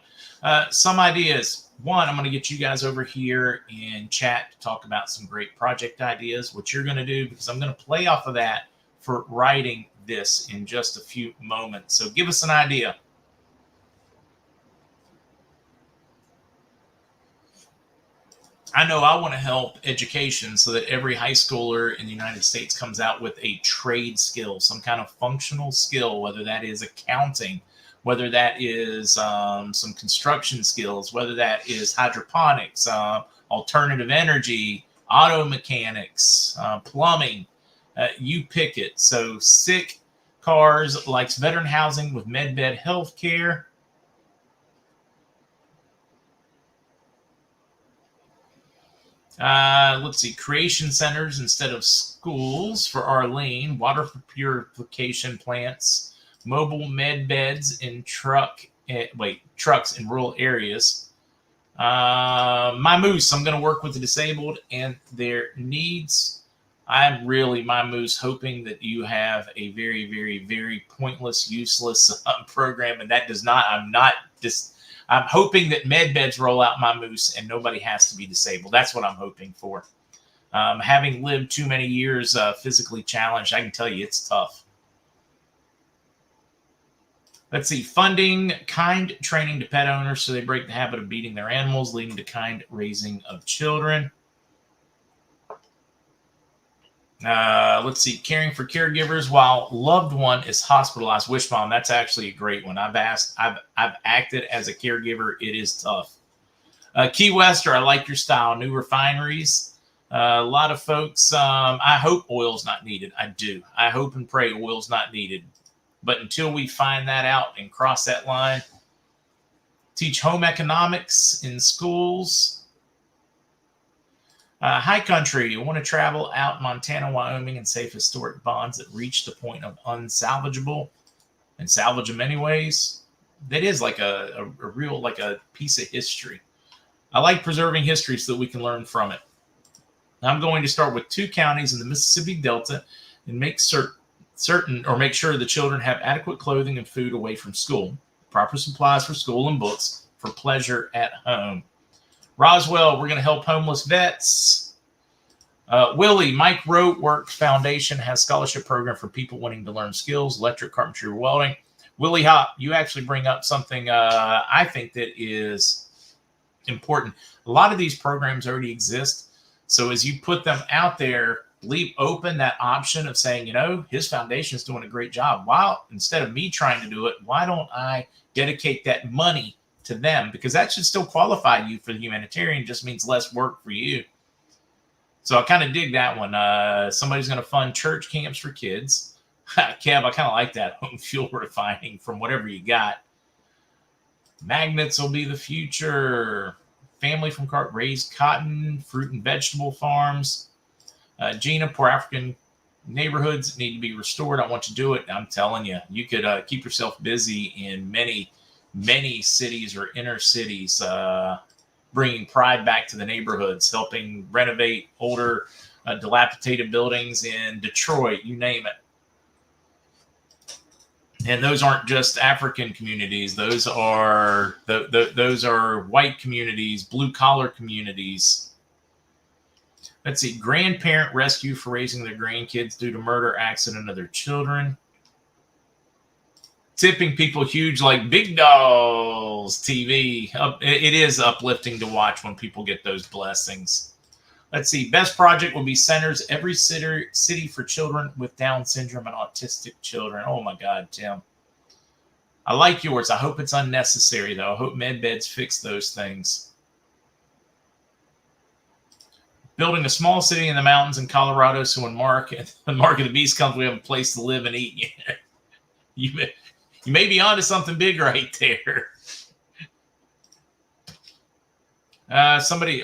Some ideas. One, I'm going to get you guys over here in chat to talk about some great project ideas, what you're going to do, because I'm going to play off of that for writing this in just a few moments. So give us an idea. I know I want to help education so that every high schooler in the United States comes out with a trade skill, some kind of functional skill, whether that is accounting, whether that is some construction skills, whether that is hydroponics, alternative energy, auto mechanics, plumbing, you pick it. So sick cars, likes veteran housing with MedBed health care. Let's see, creation centers instead of schools for Arlene, water purification plants, mobile med beds in trucks in rural areas. My Moose, I'm going to work with the disabled and their needs. I'm really, My Moose, hoping that you have a very, very, very pointless, useless program. And that does not, I'm hoping that med beds roll out, My Moose, and nobody has to be disabled. That's what I'm hoping for. Having lived too many years physically challenged, I can tell you it's tough. Let's see. Funding kind training to pet owners so they break the habit of beating their animals, leading to kind raising of children. Let's see. Caring for caregivers while loved one is hospitalized. Wish Mom, that's actually a great one. I've acted as a caregiver. It is tough. Key Wester, I like your style. New refineries. A lot of folks, I hope oil's not needed. I do. I hope and pray oil's not needed. But until we find that out and cross that line, teach home economics in schools. High country, you want to travel out Montana, Wyoming, and save historic bonds that reach the point of unsalvageable and salvage them anyways. That is like a real, like a piece of history. I like preserving history so that we can learn from it. I'm going to start with 2 counties in the Mississippi Delta and make sure the children have adequate clothing and food away from school, proper supplies for school and books for pleasure at home. Roswell, we're going to help homeless vets. Willie, Mike Roadwork Foundation has scholarship program for people wanting to learn skills, electric, carpentry, welding. Willie Hop, you actually bring up something I think that is important. A lot of these programs already exist. So as you put them out there, leave open that option of saying, his foundation is doing a great job. While instead of me trying to do it, why don't I dedicate that money to them? Because that should still qualify you for the humanitarian, just means less work for you. So I kind of dig that one. Somebody's going to fund church camps for kids. Kev, I kind of like that. Home fuel refining from whatever you got. Magnets will be the future. Family from raised cotton, fruit and vegetable farms. Gina, poor African neighborhoods need to be restored. I want to do it. I'm telling you, you could keep yourself busy in many, many cities or inner cities, bringing pride back to the neighborhoods, helping renovate older, dilapidated buildings in Detroit, you name it. And those aren't just African communities. Those are those are white communities, blue collar communities. Let's see. Grandparent rescue for raising their grandkids due to murder, accident of their children. Tipping people huge like Big Dolls TV. It is uplifting to watch when people get those blessings. Let's see. Best project will be centers every city for children with Down syndrome and autistic children. Oh my God, Tim. I like yours. I hope it's unnecessary though. I hope med beds fix those things. Building a small city in the mountains in Colorado, so when Mark of the Beast comes, we have a place to live and eat. You may be onto something big right there.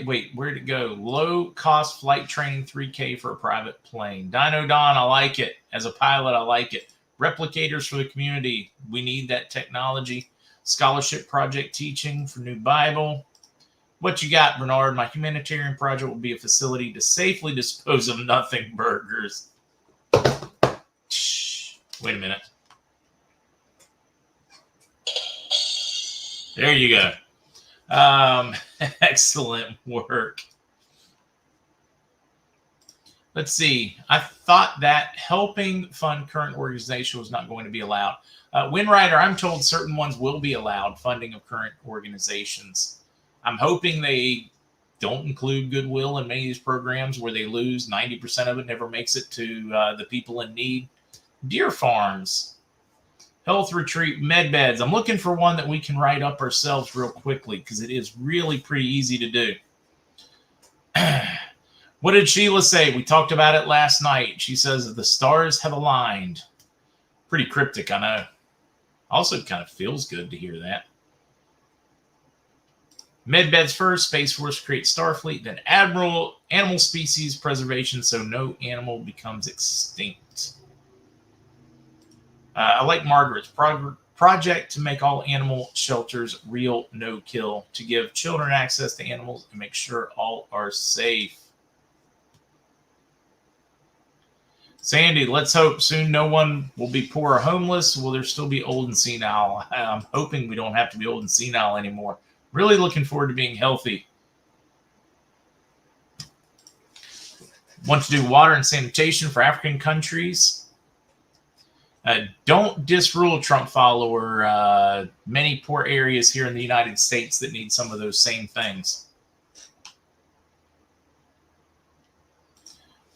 Wait, where'd it go? Low cost flight training, 3K for a private plane. Dino Don, I like it. As a pilot, I like it. Replicators for the community. We need that technology. Scholarship project teaching for New Bible. What you got, Bernard? My humanitarian project will be a facility to safely dispose of nothing burgers. Wait a minute. There you go. Excellent work. Let's see. I thought that helping fund current organization was not going to be allowed. Winrider, I'm told certain ones will be allowed funding of current organizations. I'm hoping they don't include Goodwill in many of these programs where they lose 90% of it, never makes it to the people in need. Deer farms, health retreat, med beds. I'm looking for one that we can write up ourselves real quickly because it is really pretty easy to do. What did Sheila say? We talked about it last night. She says the stars have aligned. Pretty cryptic, I know. Also, kind of feels good to hear that. Medbeds first, Space Force creates Starfleet, then animal species preservation so no animal becomes extinct. I like Margaret's project to make all animal shelters real no-kill, to give children access to animals and make sure all are safe. Sandy, let's hope soon no one will be poor or homeless. Will there still be old and senile? I'm hoping we don't have to be old and senile anymore. Really looking forward to being healthy. Want to do water and sanitation for African countries. Don't disrule, Trump follower. Many poor areas here in the United States that need some of those same things.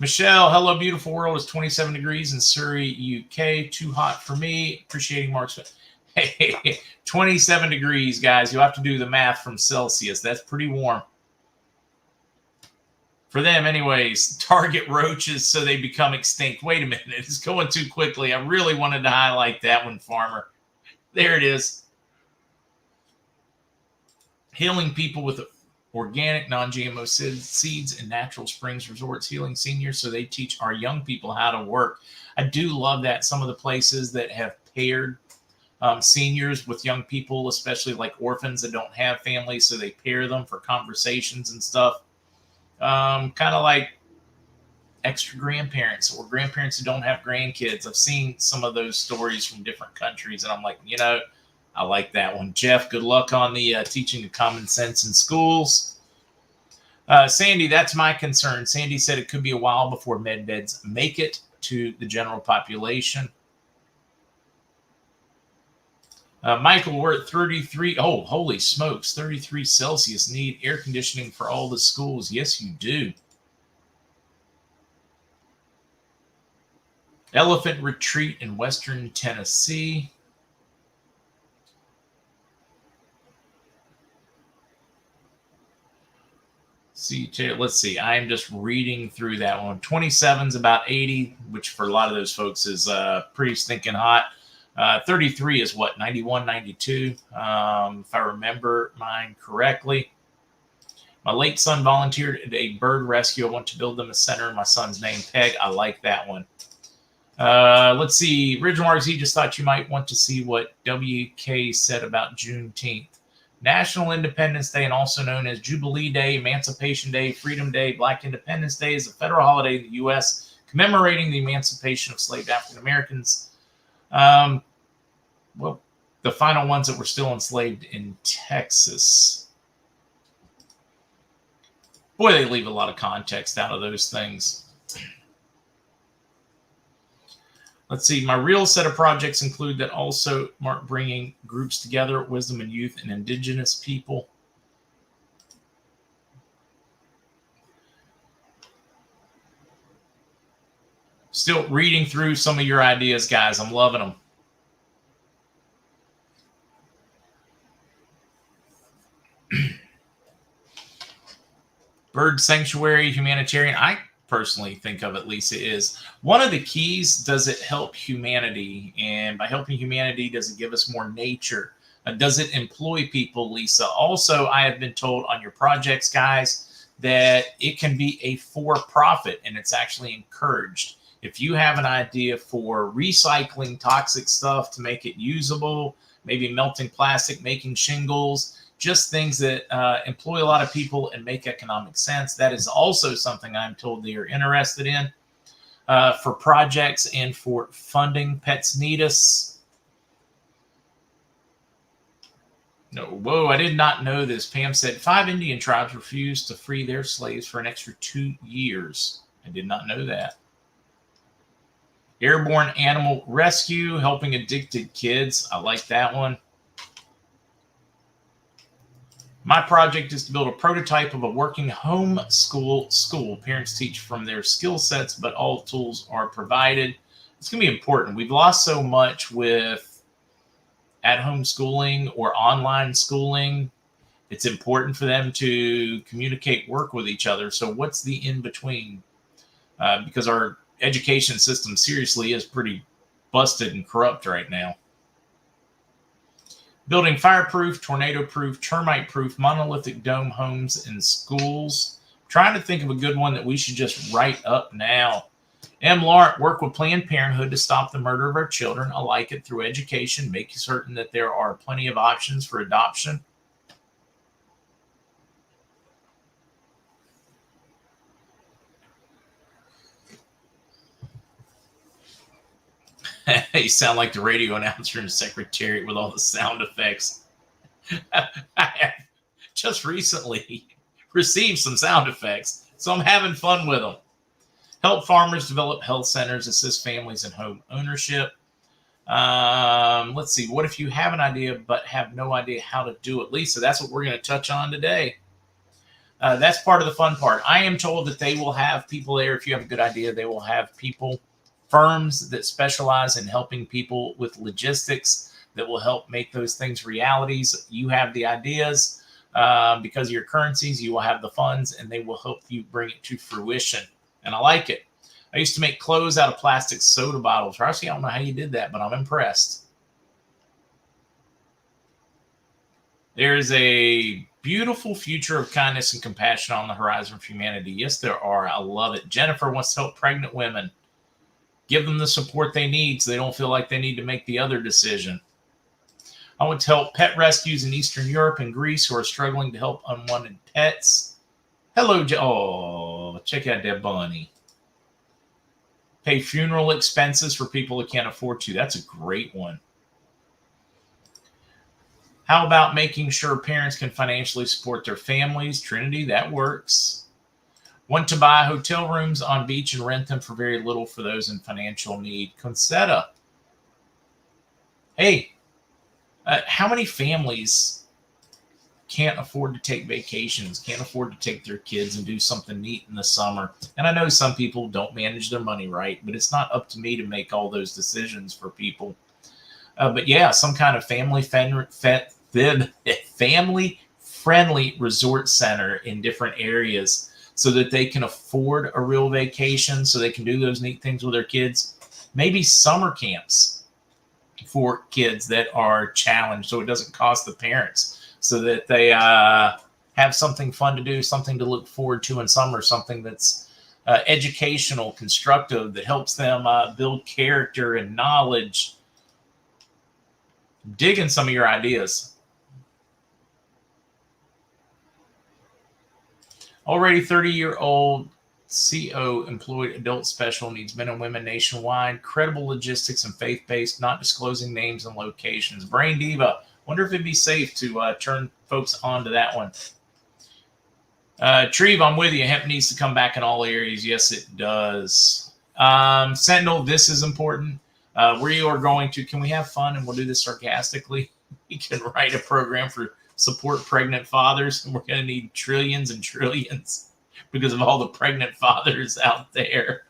Michelle, hello, beautiful world. It's 27 degrees in Surrey, UK. Too hot for me. Appreciating Mark's. Hey, 27 degrees, guys. You'll have to do the math from Celsius. That's pretty warm. For them, anyways, target roaches so they become extinct. Wait a minute. It's going too quickly. I really wanted to highlight that one, Farmer. There it is. Healing people with organic, non-GMO seeds and natural springs resorts, healing seniors so they teach our young people how to work. I do love that some of the places that have paired seniors with young people, especially like orphans that don't have families, so they pair them for conversations and stuff. Kind of like extra grandparents or grandparents who don't have grandkids. I've seen some of those stories from different countries, and I'm like, I like that one. Jeff, good luck on the teaching of common sense in schools. Sandy, that's my concern. Sandy said it could be a while before med beds make it to the general population. Michael, we're at 33. Oh, holy smokes, 33 Celsius. Need air conditioning for all the schools. Yes, you do. Elephant retreat in Western Tennessee. Let's see. I'm just reading through that one. 27 is about 80, which for a lot of those folks is pretty stinking hot. 33 is what, 91, 92, if I remember mine correctly. My late son volunteered at a bird rescue. I want to build them a center in my son's name, Peg. I like that one. Let's see. Original MarkZ just thought you might want to see what WK said about Juneteenth. National Independence Day, and also known as Jubilee Day, Emancipation Day, Freedom Day, Black Independence Day, is a federal holiday in the U.S. commemorating the emancipation of enslaved African Americans. Well, the final ones that were still enslaved in Texas. Boy, they leave a lot of context out of those things. Let's see. My real set of projects include that also Mark bringing groups together, wisdom and youth and indigenous people. Still reading through some of your ideas, guys. I'm loving them. Bird sanctuary, humanitarian. I personally think of it, Lisa, is one of the keys. Does it help humanity? And by helping humanity, does it give us more nature? Does it employ people, Lisa? Also, I have been told on your projects, guys, that it can be a for-profit, and it's actually encouraged. If you have an idea for recycling toxic stuff to make it usable, maybe melting plastic, making shingles, just things that employ a lot of people and make economic sense. That is also something I'm told they are interested in for projects and for funding. Pets need us. No, whoa, I did not know this. Pam said 5 Indian tribes refused to free their slaves for an extra 2 years. I did not know that. Airborne animal rescue, helping addicted kids. I like that one. My project is to build a prototype of a working homeschool school. Parents teach from their skill sets, but all tools are provided. It's going to be important. We've lost so much with at-home schooling or online schooling. It's important for them to communicate, work with each other. So what's the in-between? Because our education system seriously is pretty busted and corrupt right now. Building fireproof, tornado-proof, termite-proof, monolithic dome homes in schools. Trying to think of a good one that we should just write up now. M. Lawrence, work with Planned Parenthood to stop the murder of our children. I like it through education, making certain that there are plenty of options for adoption. You sound like the radio announcer in the secretariat with all the sound effects. I have just recently received some sound effects, so I'm having fun with them. Help farmers develop health centers, assist families in home ownership. Let's see. What if you have an idea but have no idea how to do it? Lisa, that's what we're going to touch on today. That's part of the fun part. I am told that they will have people there. If you have a good idea, they will have people, firms that specialize in helping people with logistics that will help make those things realities. You have the ideas. Because of your currencies, you will have the funds, and they will help you bring it to fruition. And I like it. I used to make clothes out of plastic soda bottles. Rosie, I don't know how you did that, but I'm impressed. There is a beautiful future of kindness and compassion on the horizon for humanity. Yes, there are. I love it. Jennifer wants to help pregnant women. Give them the support they need so they don't feel like they need to make the other decision. I want to help pet rescues in Eastern Europe and Greece who are struggling to help unwanted pets. Hello, oh, check out that bunny. Pay funeral expenses for people who can't afford to. That's a great one. How about making sure parents can financially support their families? Trinity, that works. Want to buy hotel rooms on beach and rent them for very little for those in financial need. Concetta. Hey, how many families can't afford to take vacations, can't afford to take their kids and do something neat in the summer? And I know some people don't manage their money right, but it's not up to me to make all those decisions for people. But yeah, some kind of family-friendly resort center in different areas so that they can afford a real vacation, so they can do those neat things with their kids. Maybe summer camps for kids that are challenged, so it doesn't cost the parents, so that they have something fun to do, something to look forward to in summer, something that's educational, constructive, that helps them build character and knowledge. Dig in some of your ideas. Already 30-year-old CO employed adult special needs men and women nationwide. Credible logistics and faith-based, not disclosing names and locations. Brain Diva. Wonder if it'd be safe to turn folks on to that one. Treve, I'm with you. Hemp needs to come back in all areas. Yes, it does. Sentinel, this is important. We are going to, can we have fun? And we'll do this sarcastically. We can write a program for support pregnant fathers, and we're going to need trillions and trillions because of all the pregnant fathers out there.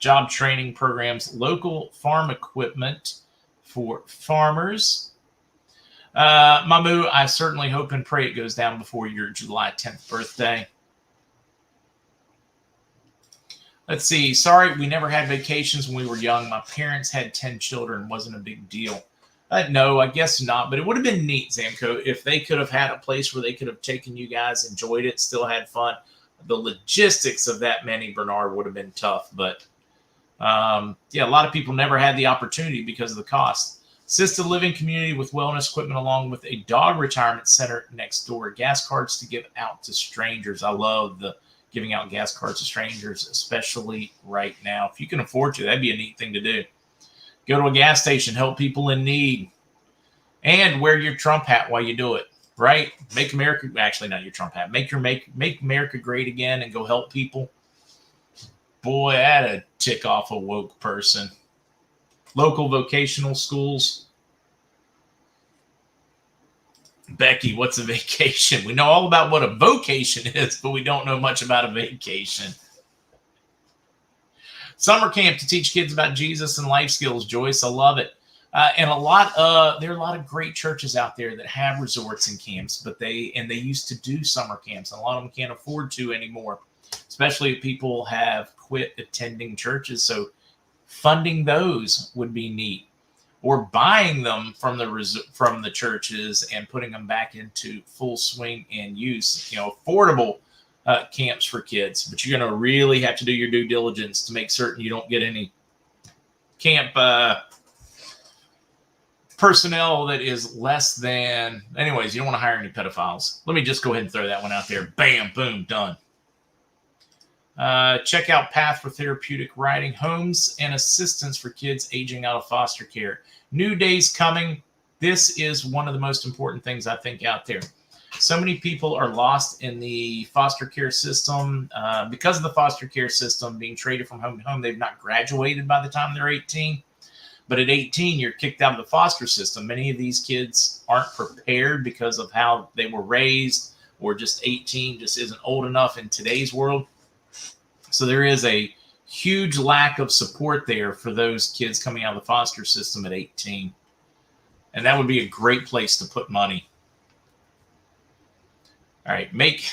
Job training programs, local farm equipment for farmers. Mamu, I certainly hope and pray it goes down before your July 10th birthday. Let's see. Sorry, we never had vacations when we were young. My parents had 10 children. Wasn't a big deal. No, I guess not. But it would have been neat, Zamco, if they could have had a place where they could have taken you guys, enjoyed it, still had fun. The logistics of that many, Bernard, would have been tough. But, yeah, a lot of people never had the opportunity because of the cost. Assisted living community with wellness equipment along with a dog retirement center next door. Gas cards to give out to strangers. I love the giving out gas cards to strangers, especially right now. If you can afford to, that'd be a neat thing to do. Go to a gas station, help people in need, and wear your Trump hat while you do it, right? Make America, actually not your Trump hat, make America great again and go help people. Boy, that'd tick off a woke person. Local vocational schools. Becky, what's a vacation? We know all about what a vocation is, but we don't know much about a vacation. Summer camp to teach kids about Jesus and life skills, Joyce. I love it. And there are a lot of great churches out there that have resorts and camps, but they used to do summer camps, and a lot of them can't afford to anymore, especially if people have quit attending churches. So funding those would be neat, or buying them from the churches and putting them back into full swing and use. Affordable camps for kids. But you're going to really have to do your due diligence to make certain you don't get any camp personnel that is less than. Anyways, you don't want to hire any pedophiles. Let me just go ahead and throw that one out there. Bam, boom, done. Check out Path for Therapeutic Writing, Homes and Assistance for Kids Aging Out of Foster Care. New days coming. This is one of the most important things I think out there. So many people are lost in the foster care system because of the foster care system being traded from home to home. They've not graduated by the time they're 18. But at 18, you're kicked out of the foster system. Many of these kids aren't prepared because of how they were raised, or just 18 just isn't old enough in today's world. So there is a huge lack of support there for those kids coming out of the foster system at 18. And that would be a great place to put money. All right, make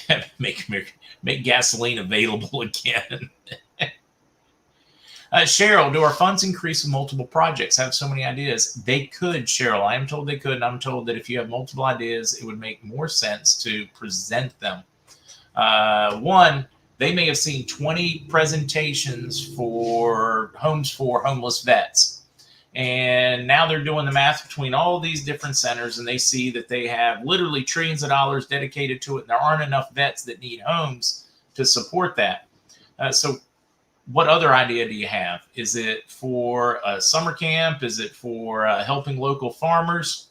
gasoline available again. Cheryl, do our funds increase with multiple projects? I have so many ideas. They could, Cheryl. I am told they could, and I'm told that if you have multiple ideas, it would make more sense to present them. One, they may have seen 20 presentations for homes for homeless vets. And now they're doing the math between all these different centers, and they see that they have literally trillions of dollars dedicated to it, and there aren't enough vets that need homes to support that. So what other idea do you have? Is it for a summer camp? Is it for helping local farmers?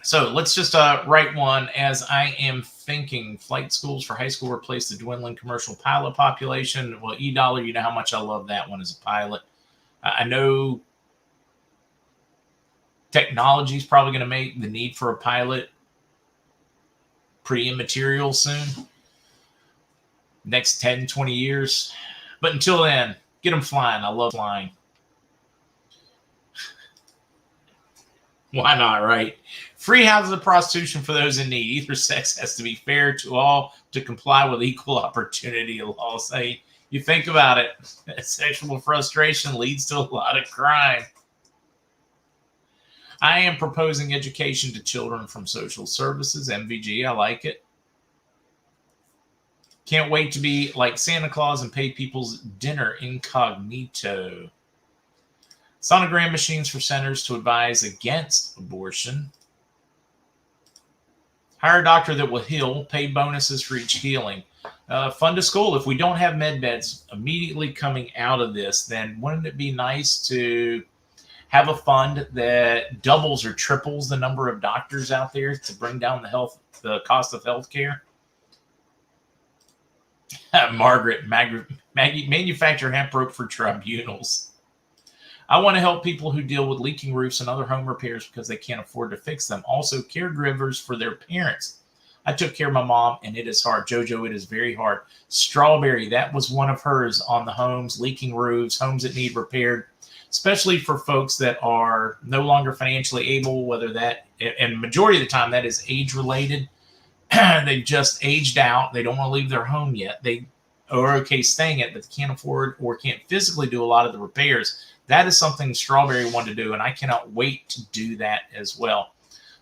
So let's just write one as I am thinking. Flight schools for high school replace the dwindling commercial pilot population. Well, E-Dollar, you know how much I love that one as a pilot. I know technology is probably going to make the need for a pilot pretty immaterial soon. Next 10, 20 years. But until then, get them flying. I love flying. Why not, right? Free houses of prostitution for those in need. Either sex has to be fair to all to comply with equal opportunity laws. Hey, you think about it. Sexual frustration leads to a lot of crime. I am proposing education to children from social services. MVG, I like it. Can't wait to be like Santa Claus and pay people's dinner incognito. Sonogram machines for centers to advise against abortion. Hire a doctor that will heal. Pay bonuses for each healing. Fund a school. If we don't have med beds immediately coming out of this, then wouldn't it be nice to have a fund that doubles or triples the number of doctors out there to bring down the cost of health care? Margaret, Maggie, manufacture hemp rope for tribunals. I want to help people who deal with leaking roofs and other home repairs because they can't afford to fix them. Also, caregivers for their parents. I took care of my mom, and it is hard. JoJo, it is very hard. Strawberry, that was one of hers on the homes, leaking roofs, homes that need repaired, especially for folks that are no longer financially able, whether that, and majority of the time that is age-related. They've just aged out. They don't want to leave their home yet. They are okay staying it, but they can't afford or can't physically do a lot of the repairs. That is something Strawberry wanted to do, and I cannot wait to do that as well.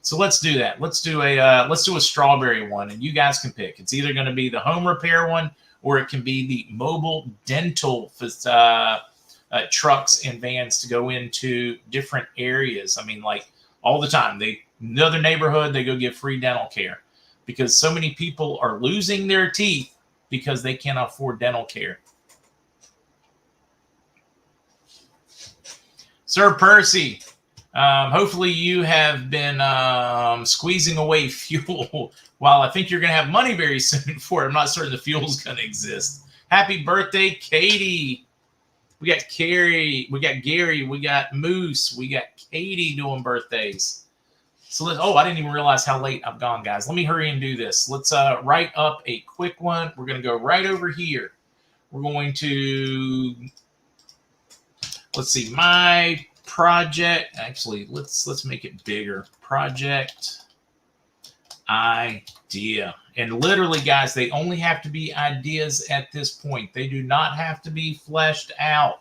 So let's do that. Let's do a Strawberry one, and you guys can pick. It's either going to be the home repair one, or it can be the mobile dental trucks and vans to go into different areas. I mean, like all the time. Another neighborhood, they go give free dental care because so many people are losing their teeth because they can't afford dental care. Sir Percy, hopefully you have been squeezing away fuel while I think you're going to have money very soon for it. I'm not certain the fuel's going to exist. Happy birthday, Katie. We got Carrie, we got Gary, we got Moose, we got Katie doing birthdays. So I didn't even realize how late I've gone, guys. Let me hurry and do this. Let's write up a quick one. We're going to go right over here. We're going to, let's see, my project. Actually, let's make it bigger. Project idea. And literally, guys, they only have to be ideas at this point. They do not have to be fleshed out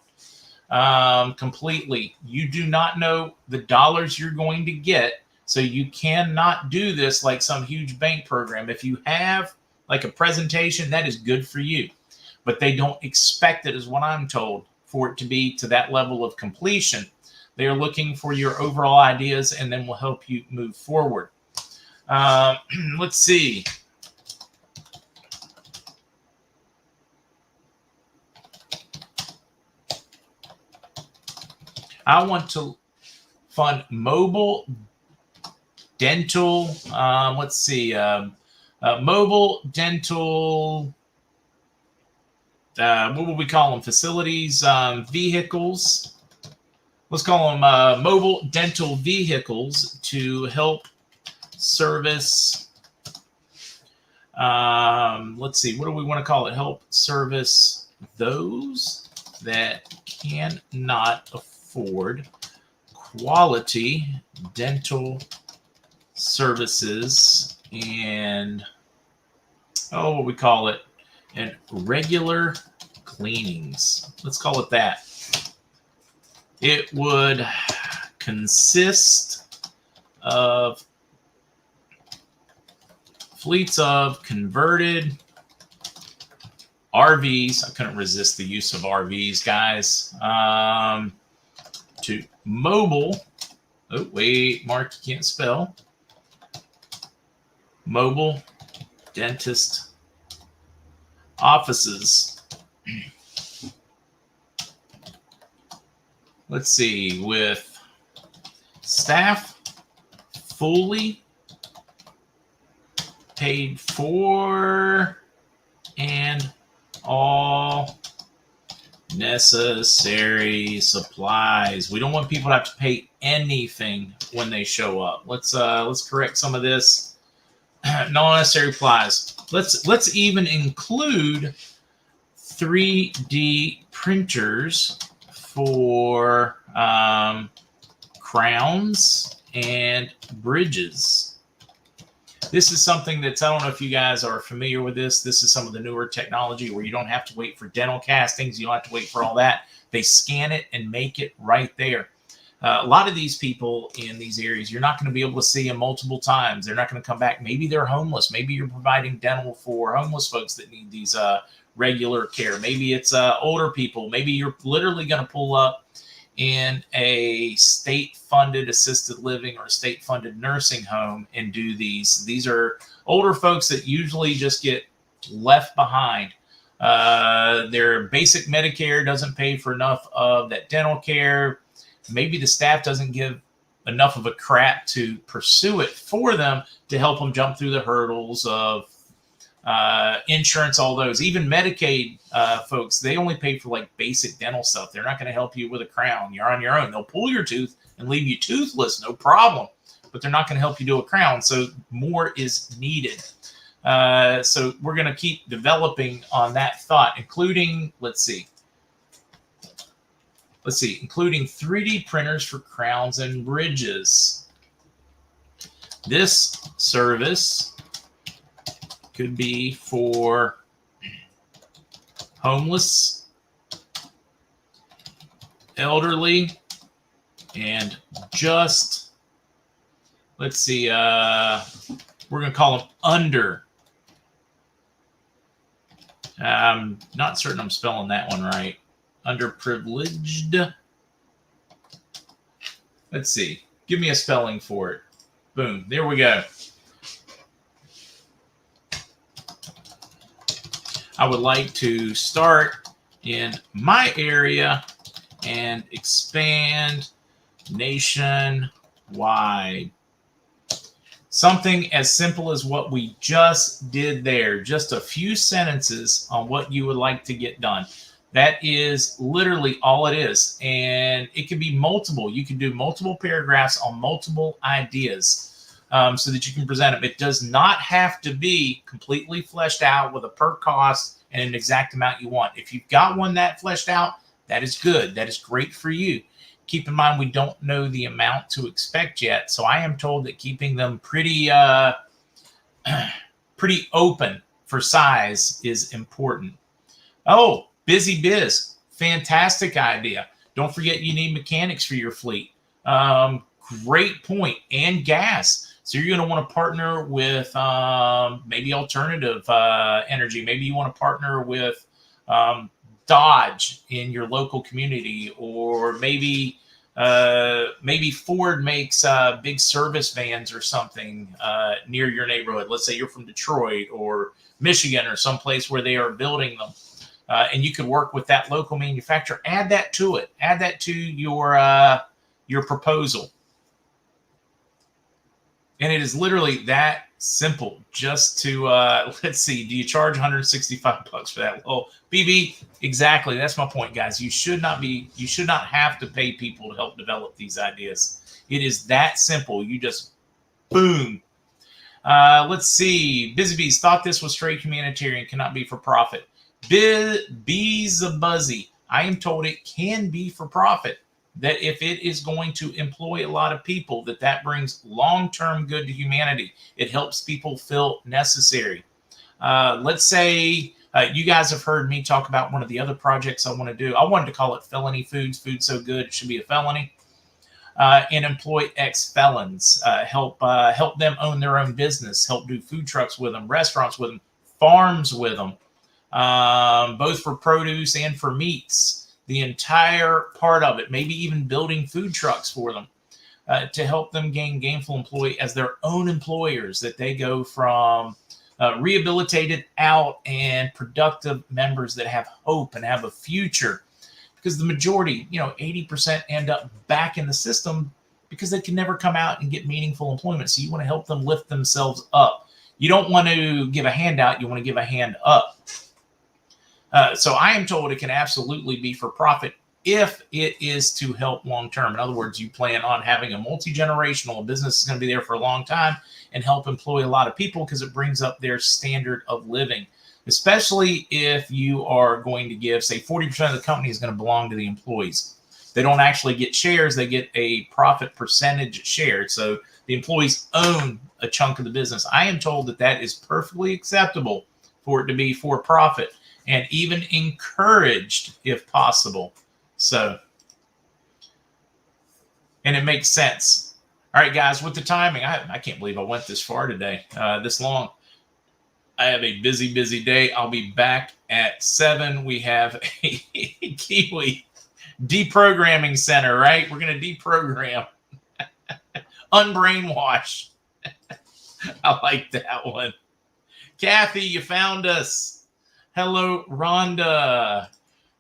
completely. You do not know the dollars you're going to get. So you cannot do this like some huge bank program. If you have like a presentation, that is good for you. But they don't expect it, is what I'm told, for it to be to that level of completion. They are looking for your overall ideas and then will help you move forward. Let's see. I want to fund mobile dental. Let's see. Mobile dental. What would we call them? Facilities, vehicles. Let's call them mobile dental vehicles to help service. Let's see. What do we want to call it? Help service those that cannot afford quality dental services and, oh, what we call it? And regular cleanings. Let's call it that. It would consist of fleets of converted RVs. I couldn't resist the use of RVs, guys. To mobile. Oh, wait, Mark, you can't spell. Mobile dentist offices. Let's see, with staff fully paid for and all necessary supplies. We don't want people to have to pay anything when they show up. Let's correct some of this. No necessary supplies. Let's even include 3D printers for crowns and bridges. This is something that's, I don't know if you guys are familiar with this. This is some of the newer technology where you don't have to wait for dental castings. You don't have to wait for all that. They scan it and make it right there. A lot of these people in these areas, you're not going to be able to see them multiple times. They're not going to come back. Maybe they're homeless. Maybe you're providing dental for homeless folks that need these regular care. Maybe it's older people. Maybe you're literally going to pull up in a state-funded assisted living or a state-funded nursing home and do these. These are older folks that usually just get left behind. Their basic Medicare doesn't pay for enough of that dental care. Maybe the staff doesn't give enough of a crap to pursue it for them to help them jump through the hurdles of insurance, all those. Even Medicaid folks, they only pay for like basic dental stuff. They're not going to help you with a crown. You're on your own. They'll pull your tooth and leave you toothless, no problem. But they're not going to help you do a crown. So more is needed. So we're going to keep developing on that thought, including, including 3D printers for crowns and bridges. This service could be for homeless, elderly, and just, we're going to call them under. I'm not certain I'm spelling that one right. Underprivileged. Let's see. Give me a spelling for it. Boom. There we go. I would like to start in my area and expand nationwide. Something as simple as what we just did there. Just a few sentences on what you would like to get done. That is literally all it is. And it can be multiple. You can do multiple paragraphs on multiple ideas so that you can present them. It does not have to be completely fleshed out with a per cost and an exact amount you want. If you've got one that fleshed out, that is good. That is great for you. Keep in mind, we don't know the amount to expect yet. So I am told that keeping them pretty open for size is important. Oh, Busy Biz. Fantastic idea. Don't forget you need mechanics for your fleet. Great point. And gas. So you're going to want to partner with maybe alternative energy. Maybe you want to partner with Dodge in your local community, or maybe Ford makes big service vans or something near your neighborhood. Let's say you're from Detroit or Michigan or someplace where they are building them. And you could work with that local manufacturer. Add that to it. Add that to your proposal. And it is literally that simple. Just to let's see, do you charge $165 for that? Oh, BB, exactly. That's my point, guys. You should not have to pay people to help develop these ideas. It is that simple. You just boom. Let's see. Busy Bees thought this was straight humanitarian, cannot be for profit. Bees a buzzy. I am told it can be for profit. That if it is going to employ a lot of people, that brings long-term good to humanity. It helps people feel necessary. Let's say you guys have heard me talk about one of the other projects I want to do. I wanted to call it Felony Foods. Food so good it should be a felony. And employ ex-felons. Help them own their own business. Help do food trucks with them, restaurants with them, farms with them, both for produce and for meats. The entire part of it, maybe even building food trucks for them to help them gain gainful employee as their own employers, that they go from rehabilitated out and productive members that have hope and have a future. Because the majority, 80% end up back in the system because they can never come out and get meaningful employment. So you want to help them lift themselves up. You don't want to give a handout. You want to give a hand up. So I am told it can absolutely be for profit if it is to help long term. In other words, you plan on having a multi-generational business is going to be there for a long time and help employ a lot of people because it brings up their standard of living, especially if you are going to give, say, 40% of the company is going to belong to the employees. They don't actually get shares. They get a profit percentage share. So the employees own a chunk of the business. I am told that is perfectly acceptable for it to be for profit, and even encouraged if possible. So, and it makes sense. All right, guys, with the timing, I can't believe I went this far today, this long. I have a busy, busy day. I'll be back at 7. We have a Kiwi deprogramming center, right? We're going to deprogram, unbrainwash. I like that one. Kathy, you found us. Hello, Rhonda.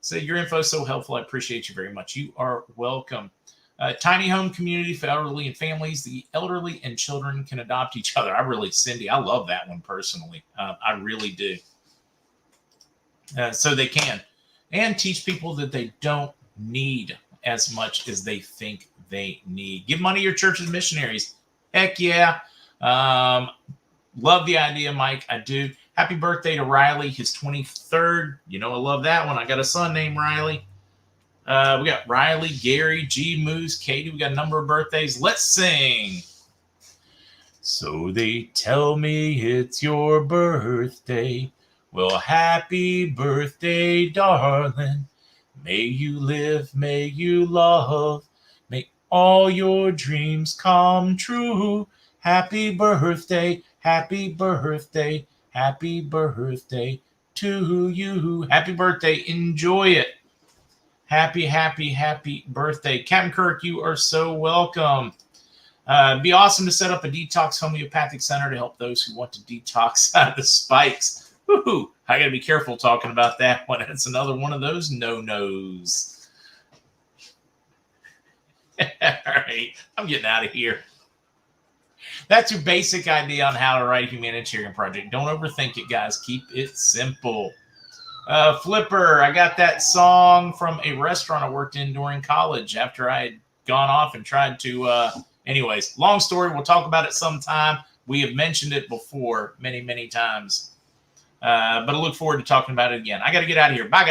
So your info is so helpful. I appreciate you very much. You are welcome. Tiny home community for elderly and families. The elderly and children can adopt each other. Cindy, I love that one personally. I really do. So they can. And teach people that they don't need as much as they think they need. Give money to your church's missionaries. Heck yeah. Love the idea, Mike. I do. Happy birthday to Riley, his 23rd. I love that one. I got a son named Riley. We got Riley, Gary, G, Moose, Katie. We got a number of birthdays. Let's sing. So they tell me it's your birthday. Well, happy birthday, darling. May you live, may you love. May all your dreams come true. Happy birthday, happy birthday. Happy birthday to you. Happy birthday. Enjoy it. Happy, happy, happy birthday. Captain Kirk, you are so welcome. It'd be awesome to set up a detox homeopathic center to help those who want to detox out of the spikes. Woo-hoo. I got to be careful talking about that one. It's another one of those no-nos. All right. I'm getting out of here. That's your basic idea on how to write a humanitarian project. Don't overthink it, guys. Keep it simple. Flipper, I got that song from a restaurant I worked in during college after I had gone off and tried to... anyways, long story. We'll talk about it sometime. We have mentioned it before many, many times. But I look forward to talking about it again. I got to get out of here. Bye, guys.